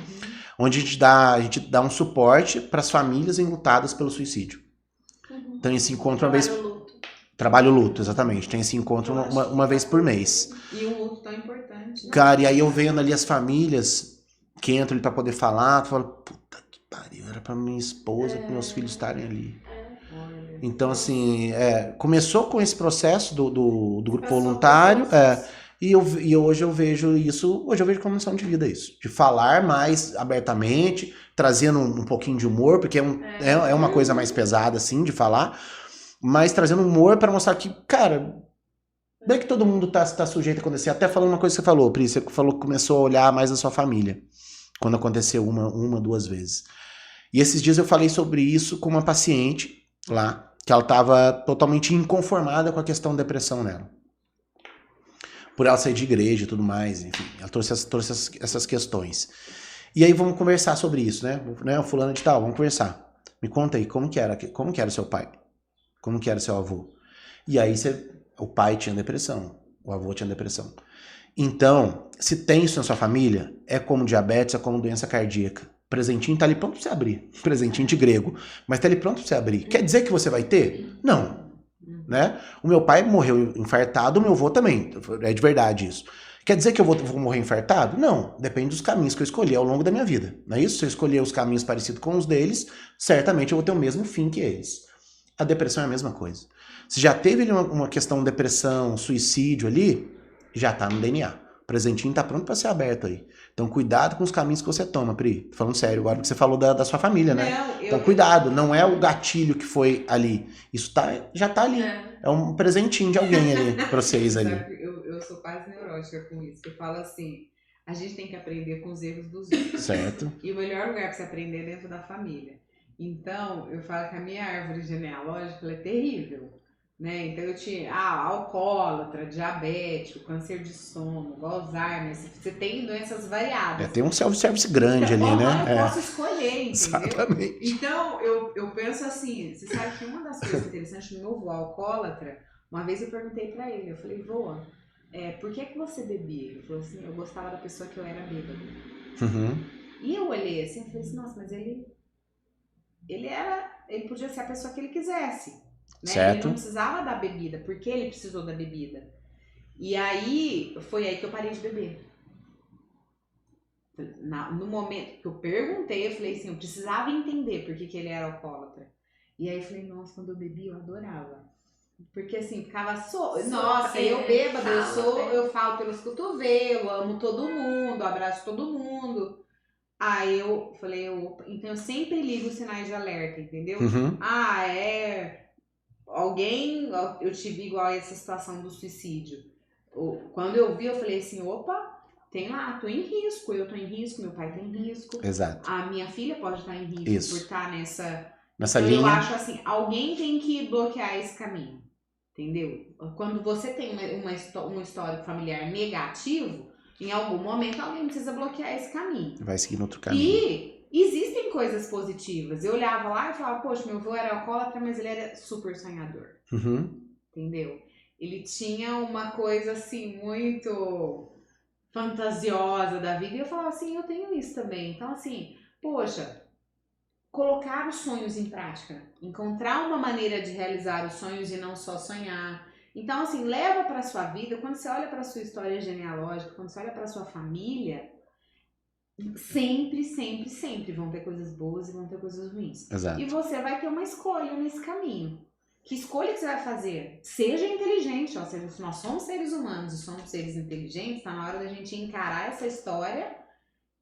Onde a gente dá um suporte para as famílias enlutadas pelo suicídio. Então esse encontro uma vez... Trabalho luto, exatamente. Tem esse encontro uma vez por mês. E um luto tão importante, né? Cara, e aí eu vendo ali as famílias que entram ali pra poder falar, tu fala, puta que pariu, era pra minha esposa, pros meus filhos estarem ali. Então, assim, começou com esse processo do grupo voluntário, e hoje eu vejo isso, como missão de vida isso. De falar mais abertamente, trazendo um pouquinho de humor, porque é uma coisa mais pesada, assim, de falar, mas trazendo humor para mostrar que, cara, não é que todo mundo tá sujeito a acontecer. Até falando uma coisa que você falou, Pri, você falou que começou a olhar mais a sua família, quando aconteceu uma, 2 vezes. E esses dias eu falei sobre isso com uma paciente lá, que ela estava totalmente inconformada com a questão da depressão nela. Por ela sair de igreja e tudo mais, enfim, ela trouxe essas questões. E aí vamos conversar sobre isso, né? O fulano de tal, vamos conversar. Me conta aí, como que era o seu pai? Como que era o seu avô? E aí o pai tinha depressão, o avô tinha depressão. Então, se tem isso na sua família, é como diabetes, é como doença cardíaca. Presentinho tá ali pronto pra você abrir. Presentinho de grego. Mas tá ali pronto pra você abrir. Quer dizer que você vai ter? Não. Né? O meu pai morreu infartado, o meu avô também. É de verdade isso. Quer dizer que eu vou morrer infartado? Não. Depende dos caminhos que eu escolhi ao longo da minha vida. Não é isso? Se eu escolher os caminhos parecidos com os deles, certamente eu vou ter o mesmo fim que eles. A depressão é a mesma coisa. Se já teve ali uma questão de depressão, suicídio ali, já tá no DNA. O presentinho tá pronto para ser aberto aí. Então cuidado com os caminhos que você toma, Pri. Tô falando sério agora, porque você falou da sua família, né? Então cuidado, não é o gatilho que foi ali. Isso já tá ali. É um presentinho de alguém ali pra vocês ali. Eu sou quase neurótica com isso. Eu falo assim, a gente tem que aprender com os erros dos outros. Certo. E o melhor lugar pra você aprender é dentro da família. Então, eu falo que a minha árvore genealógica ela é terrível. Né? Então eu tinha alcoólatra, diabético, câncer de sono, Alzheimer, você tem doenças variadas. Tem um self-service grande então, ali, né? Eu posso escolher, entendeu? Exatamente. Então eu penso assim, você sabe que uma das coisas interessantes do meu avô alcoólatra, uma vez eu perguntei pra ele, eu falei, vô, por que você bebia? Ele falou assim, eu gostava da pessoa que eu era bêbado. Uhum. E eu olhei assim, eu falei assim, nossa, mas ele podia ser a pessoa que ele quisesse. Né? Ele não precisava da bebida, porque ele precisou da bebida. E aí, foi aí que eu parei de beber. No momento que eu perguntei, eu falei assim, eu precisava entender por que ele era alcoólatra. E aí eu falei, nossa, quando eu bebi, eu adorava. Porque assim, ficava nossa, eu bêbada, eu falo pelos cotovelos, amo todo mundo, abraço todo mundo. Aí eu falei, então eu sempre ligo os sinais de alerta, entendeu? Uhum. Alguém, eu tive igual a essa situação do suicídio. Quando eu vi, eu falei assim, opa, tem lá, tô em risco, eu tô em risco, meu pai tem risco. Exato. A minha filha pode estar em risco Isso. por estar nessa então, linha. Eu acho assim, alguém tem que bloquear esse caminho. Entendeu? Quando você tem um histórico familiar negativo, em algum momento alguém precisa bloquear esse caminho. Vai seguir no outro caminho. E existem coisas positivas. Eu olhava lá e falava, poxa, meu avô era alcoólatra, mas ele era super sonhador. Uhum. Entendeu? Ele tinha uma coisa assim, muito fantasiosa da vida. E eu falava assim, eu tenho isso também. Então assim, poxa, colocar os sonhos em prática. Encontrar uma maneira de realizar os sonhos e não só sonhar. Então assim, leva para sua vida, quando você olha para sua história genealógica, quando você olha para sua família, sempre, sempre, sempre vão ter coisas boas e vão ter coisas ruins. Exato. E você vai ter uma escolha nesse caminho. Que escolha que você vai fazer? Seja inteligente, ou seja, se nós somos seres humanos e somos seres inteligentes, tá na hora da gente encarar essa história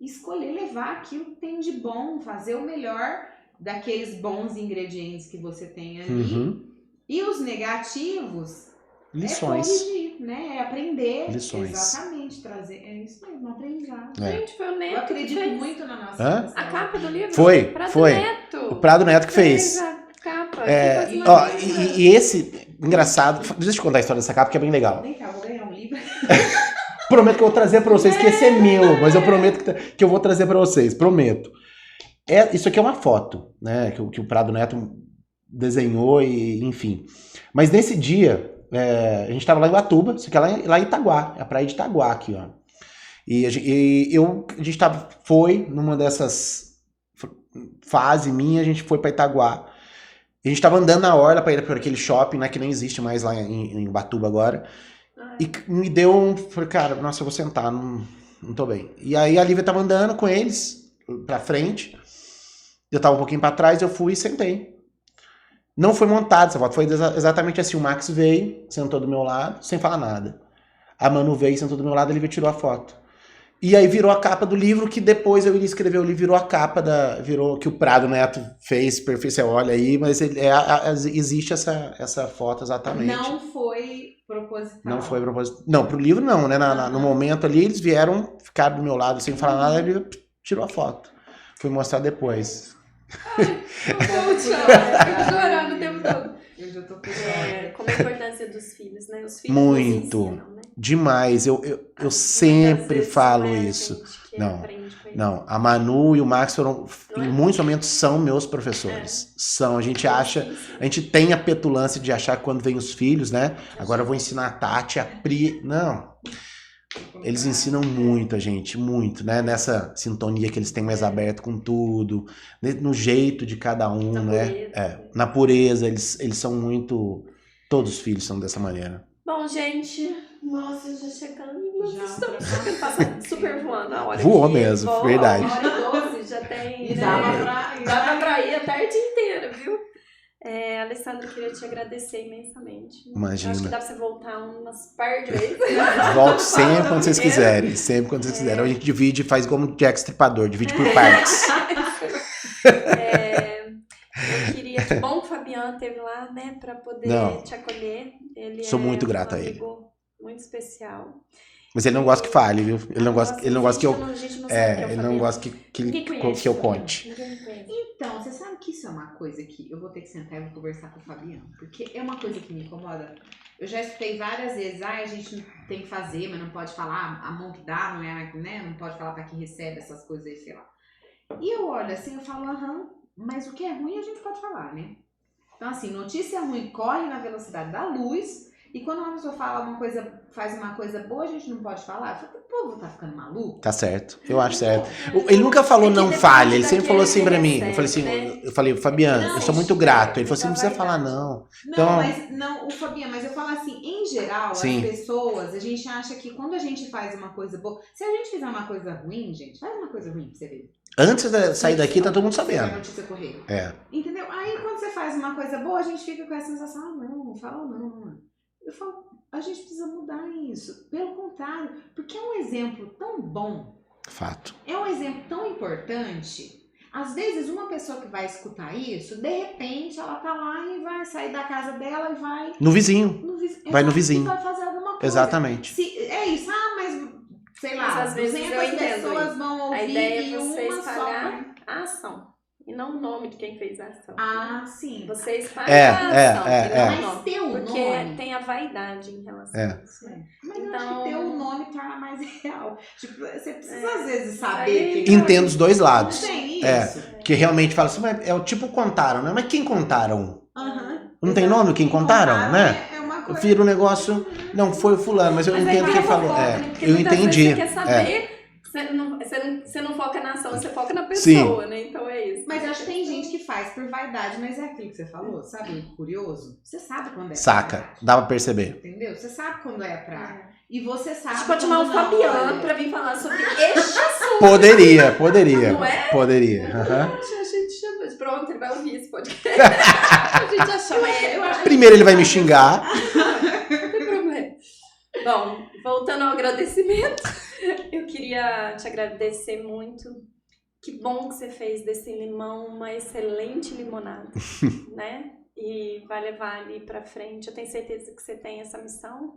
e escolher levar aquilo que tem de bom, fazer o melhor daqueles bons ingredientes que você tem ali. Uhum. E os negativos Lições. é corrigir, né? É aprender. Lições. Exatamente, trazer. É isso mesmo, aprendizado. É. Gente, foi o Neto Eu que acredito fez muito na nossa Hã? geração. a capa do livro. Foi, Prado foi. Neto. O Prado Neto que fez. A capa. É, que ó, faz uma e esse, engraçado, deixa eu te contar a história dessa capa que é bem legal. Vem cá, eu vou ganhar um livro. Prometo que eu vou trazer pra vocês, que esse é meu, mas eu prometo que eu vou trazer pra vocês, prometo. Isso aqui é uma foto, né, que o Prado Neto desenhou e enfim. Mas nesse dia, a gente tava lá em Ubatuba, isso aqui é lá em Itaguá, é a praia de Itaguá aqui, ó. E a gente foi numa dessas fases minha, a gente foi pra Itaguá. A gente tava andando na orla pra ir por aquele shopping, né, que nem existe mais lá em Ubatuba agora. E me deu falei, cara, nossa, eu vou sentar, não tô bem. E aí a Lívia tava andando com eles pra frente, eu tava um pouquinho pra trás, eu fui e sentei. Não foi montado essa foto, foi exatamente assim, o Max veio, sentou do meu lado, sem falar nada. A Manu veio, sentou do meu lado, a Lívia tirou a foto. E aí virou a capa do livro, que depois eu iria escrever o livro, virou a capa que o Prado Neto fez, perfeito, você olha aí, mas existe essa foto exatamente. Não foi proposital. Não foi proposital. Não, pro livro não, né? No momento ali, eles vieram, ficaram do meu lado sem falar nada, ele tirou a foto. Fui mostrar depois. Eu fico chorando o tempo todo. Eu já tô Como a importância dos filhos, né? Os filhos Muito. nos ensinam, né? Demais. Eu Muitas sempre vezes falo não é a isso. gente que Não, aprende com eles. Não, a Manu e o Max foram, Não é? em muitos momentos, são meus professores. São. A gente acha, a gente tem a petulância de achar que quando vem os filhos, né? Agora eu vou ensinar a Tati, a Pri. Não. Eles ensinam muito a gente, muito, né? Nessa sintonia que eles têm mais aberto com tudo, no jeito de cada um, Na né? pureza. Na pureza, eles são muito. Todos os filhos são dessa maneira. Bom, gente, nossa, já chegando. Já Estamos chegando, passa super voando a hora. Voou que mesmo, voa, verdade. 1h12 já tem. E né? Dava pra ir a tarde inteira, viu? Alessandra, eu queria te agradecer imensamente. Imagina. Acho que dá pra você voltar umas par de vezes. Volto sempre quando vocês quiserem. Sempre quando vocês quiserem. A gente divide, faz como o Jack Stripador, divide por partes. Eu queria. Que bom que o Fabiano esteve lá, né, pra poder te acolher. Ele Sou muito grato um a ele. amigo muito especial. Mas ele não gosta que fale, viu? Ele não gosta que eu. Ele Ele não gosta que eu conte. Então, você sabe que isso é uma coisa que eu vou ter que sentar e vou conversar com o Fabiano. Porque é uma coisa que me incomoda. Eu já escutei várias vezes, a gente tem que fazer, mas não pode falar, a mão que dá, não é, né? Não pode falar pra quem recebe essas coisas aí, sei lá. E eu olho assim, eu falo, mas o que é ruim a gente pode falar, né? Então, assim, notícia ruim corre na velocidade da luz. E quando uma pessoa faz uma coisa boa, a gente não pode falar. Eu falo, o povo tá ficando maluco? Tá certo, eu acho certo. Ele nunca falou não fale, ele sempre falou assim pra mim. Eu falei assim, eu falei, Fabiano, eu sou muito grato. Ele falou assim, não precisa falar não. Não, o Fabiano, mas eu falo assim, em geral, Sim. as pessoas, a gente acha que quando a gente faz uma coisa boa, se a gente fizer uma coisa ruim, gente, faz uma coisa ruim pra você ver. Antes de sair daqui, tá todo mundo sabendo. A notícia correr. Entendeu? Aí quando você faz uma coisa boa, a gente fica com essa sensação, não fala não. Eu falo, a gente precisa mudar isso. Pelo contrário, porque é um exemplo tão bom. Fato. É um exemplo tão importante. Às vezes, uma pessoa que vai escutar isso, de repente, ela tá lá e vai sair da casa dela e vai... No vizinho. Vai no vizinho. E vai fazer alguma coisa. Exatamente. É isso, mas... Sei lá, Mas às vezes 200 eu entendo pessoas isso. vão A ouvir ideia e é você uma espalhar a ação. E não o nome de quem fez a ação. Ah, sim. Vocês fazem a ação. Mas Não, ter o porque nome... tem a vaidade em relação a isso. Né? Mas eu Então... acho que ter o nome torna mais real. Tipo, você precisa às vezes saber Aí, quem... Entendo os dois lados. Não tem isso. Que realmente fala assim, mas é o tipo contaram, né? Mas quem contaram? Não tem Exato. nome quem contaram, né? É uma coisa... Vira um negócio, não foi o fulano, mas eu entendo quem falou. Porque Eu muitas entendi. vezes você quer saber, você não foca na ação, você foca na pessoa, né? Então é isso. Mas eu acho que tem gente que faz por vaidade, mas é aquilo que você falou, sabe? O curioso. Você sabe quando é Saca, pra... dá pra perceber. Entendeu? Você sabe quando é pra... E você sabe... A gente pode chamar o Fabiano pra vir falar sobre este assunto. Poderia. Não é? Poderia. A gente chama de pronto, ele vai ouvir esse podcast. A gente já chama ele. Primeiro ele vai me xingar. Não tem problema. Bom, voltando ao agradecimento, eu queria te agradecer muito. Que bom que você fez desse limão uma excelente limonada, né? E vai levar ali pra frente. Eu tenho certeza que você tem essa missão.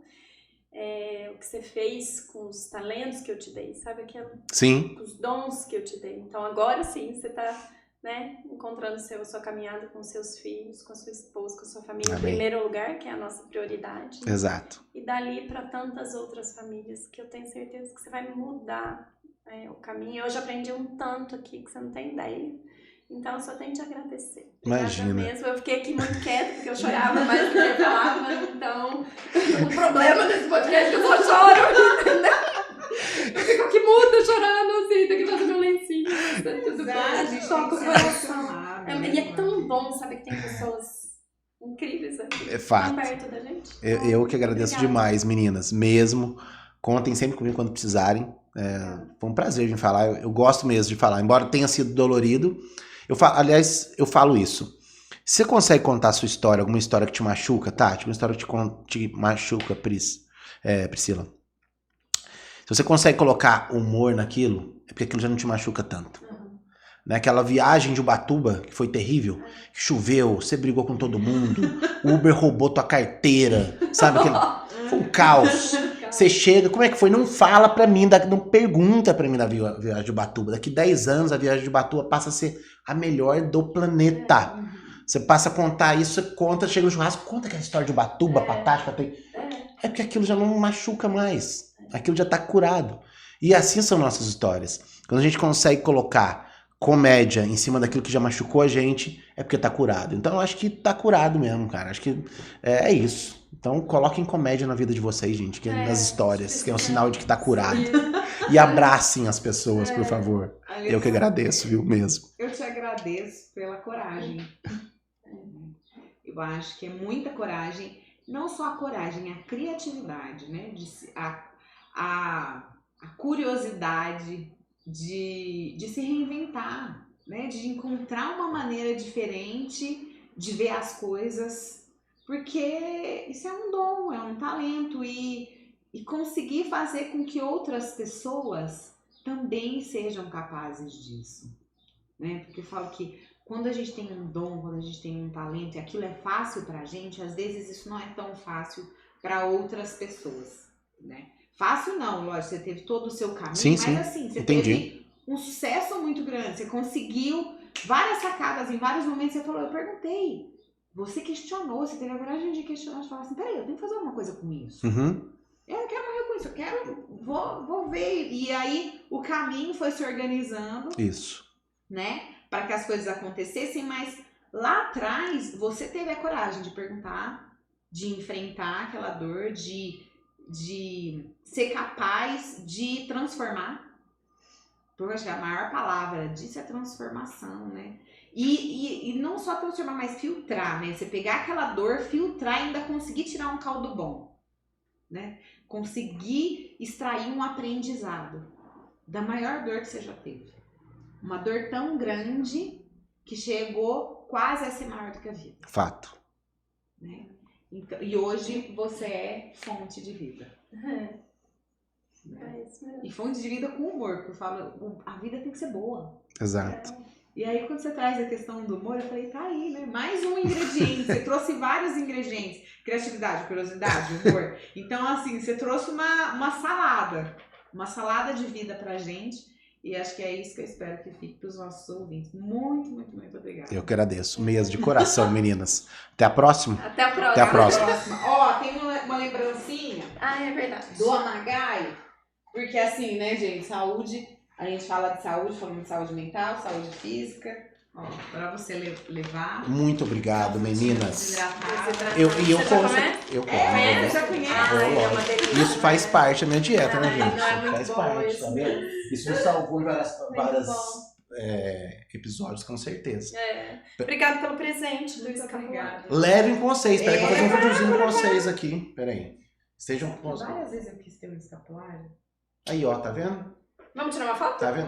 O que você fez com os talentos que eu te dei, sabe? Sim. Os dons que eu te dei. Então agora sim, você tá, né, encontrando a sua caminhada com seus filhos, com a sua esposa, com a sua família, Amém. em primeiro lugar, que é a nossa prioridade. Exato. E dali para tantas outras famílias, que eu tenho certeza que você vai mudar o caminho. Eu já aprendi um tanto aqui que você não tem ideia. Então eu só tenho que te agradecer. Obrigada Imagina. mesmo. Eu fiquei aqui muito quieta, porque eu chorava mais do que eu falava. Então, o problema desse podcast é que eu só choro, entendeu? Eu fico aqui muda, chorando, assim, tem que fazer meu lencinho. Tudo bem, a gente toca o coração. E é tão bom saber que tem pessoas incríveis aqui. É fato. Tão perto da gente. Eu que agradeço demais, meninas. Mesmo. Contem sempre comigo quando precisarem. Foi um prazer vir falar. Eu gosto mesmo de falar. Embora tenha sido dolorido. Aliás, eu falo isso. Você consegue contar a sua história, alguma história que te machuca, Tati? Uma história que te machuca, Priscila? Se você consegue colocar humor naquilo, é porque aquilo já não te machuca tanto. Né? Aquela viagem de Ubatuba, que foi terrível, que choveu, você brigou com todo mundo, o Uber roubou tua carteira, sabe? Foi um caos. Você chega, como é que foi? Não fala pra mim, não pergunta pra mim da viagem de Ubatuba. Daqui 10 anos a viagem de Ubatuba passa a ser a melhor do planeta. Você passa a contar isso, você conta, chega no churrasco, conta aquela história de Ubatuba, Patati. É porque aquilo já não machuca mais. Aquilo já tá curado. E assim são nossas histórias. Quando a gente consegue colocar comédia em cima daquilo que já machucou a gente, é porque tá curado. Então eu acho que tá curado mesmo, cara. Acho que é isso. Então coloquem comédia na vida de vocês, gente, que nas histórias, que é um sinal de que tá curado. E abracem as pessoas, por favor. Eu que agradeço, viu, mesmo. Eu te agradeço pela coragem. Eu acho que é muita coragem. Não só a coragem, a criatividade, né? A curiosidade de se reinventar, né? De encontrar uma maneira diferente de ver as coisas, porque isso é um dom, é um talento, e conseguir fazer com que outras pessoas também sejam capazes disso, né? Porque eu falo que quando a gente tem um dom, quando a gente tem um talento e aquilo é fácil pra gente, às vezes isso não é tão fácil para outras pessoas, né? Fácil não, lógico, você teve todo o seu caminho, Sim, mas sim. assim, você Entendi. teve um sucesso muito grande, você conseguiu várias sacadas em vários momentos, você falou, eu perguntei, você questionou, você teve a coragem de questionar, de falar assim, peraí, eu tenho que fazer alguma coisa com isso. Uhum. Eu não quero morrer com isso, vou ver. E aí o caminho foi se organizando, Isso. né, para que as coisas acontecessem, mas lá atrás você teve a coragem de perguntar, de enfrentar aquela dor, de ser capaz de transformar. Porque eu acho que a maior palavra disso é transformação, né? E não só transformar, mas filtrar, né? Você pegar aquela dor, filtrar e ainda conseguir tirar um caldo bom, né? Conseguir extrair um aprendizado da maior dor que você já teve. Uma dor tão grande que chegou quase a ser maior do que a vida. Fato. Né? Então, e hoje você é fonte de vida. É isso mesmo. E fonte de vida com humor, porque eu falo, a vida tem que ser boa. Exato. E aí quando você traz a questão do humor, eu falei, tá aí, né? Mais um ingrediente. Você trouxe vários ingredientes. Criatividade, curiosidade, humor. Então, assim, você trouxe uma salada. Uma salada de vida pra gente. E acho que é isso que eu espero que fique para os nossos ouvintes. Muito, muito, muito obrigada. Eu que agradeço. Mesmo de coração, meninas. Até a próxima. Até a próxima. Até a próxima. Ó, tem uma lembrancinha Ah, é verdade. do Amagai, porque assim, né, gente, saúde, a gente fala de saúde, falando de saúde mental, saúde física, ó, pra você levar. Muito obrigado, meninas. Desidratado. Eu Você já como. conhece? Eu como. É, já conhece? Ah, Ô, é uma lógico. delícia. Isso faz parte da minha dieta, né, Ai, gente? não, é Isso muito faz bom parte, isso tá vendo? Isso me salvou em vários bom. episódios, com certeza. É. Obrigado pelo presente, Luiz Obrigada. Levem com vocês. Espera que eu vou fazer um videozinho com vocês aqui. Pera aí. Estejam com vocês. Várias vezes eu quis ter um escapulário. Aí, ó, tá vendo? Vamos tirar uma foto? Tá vendo?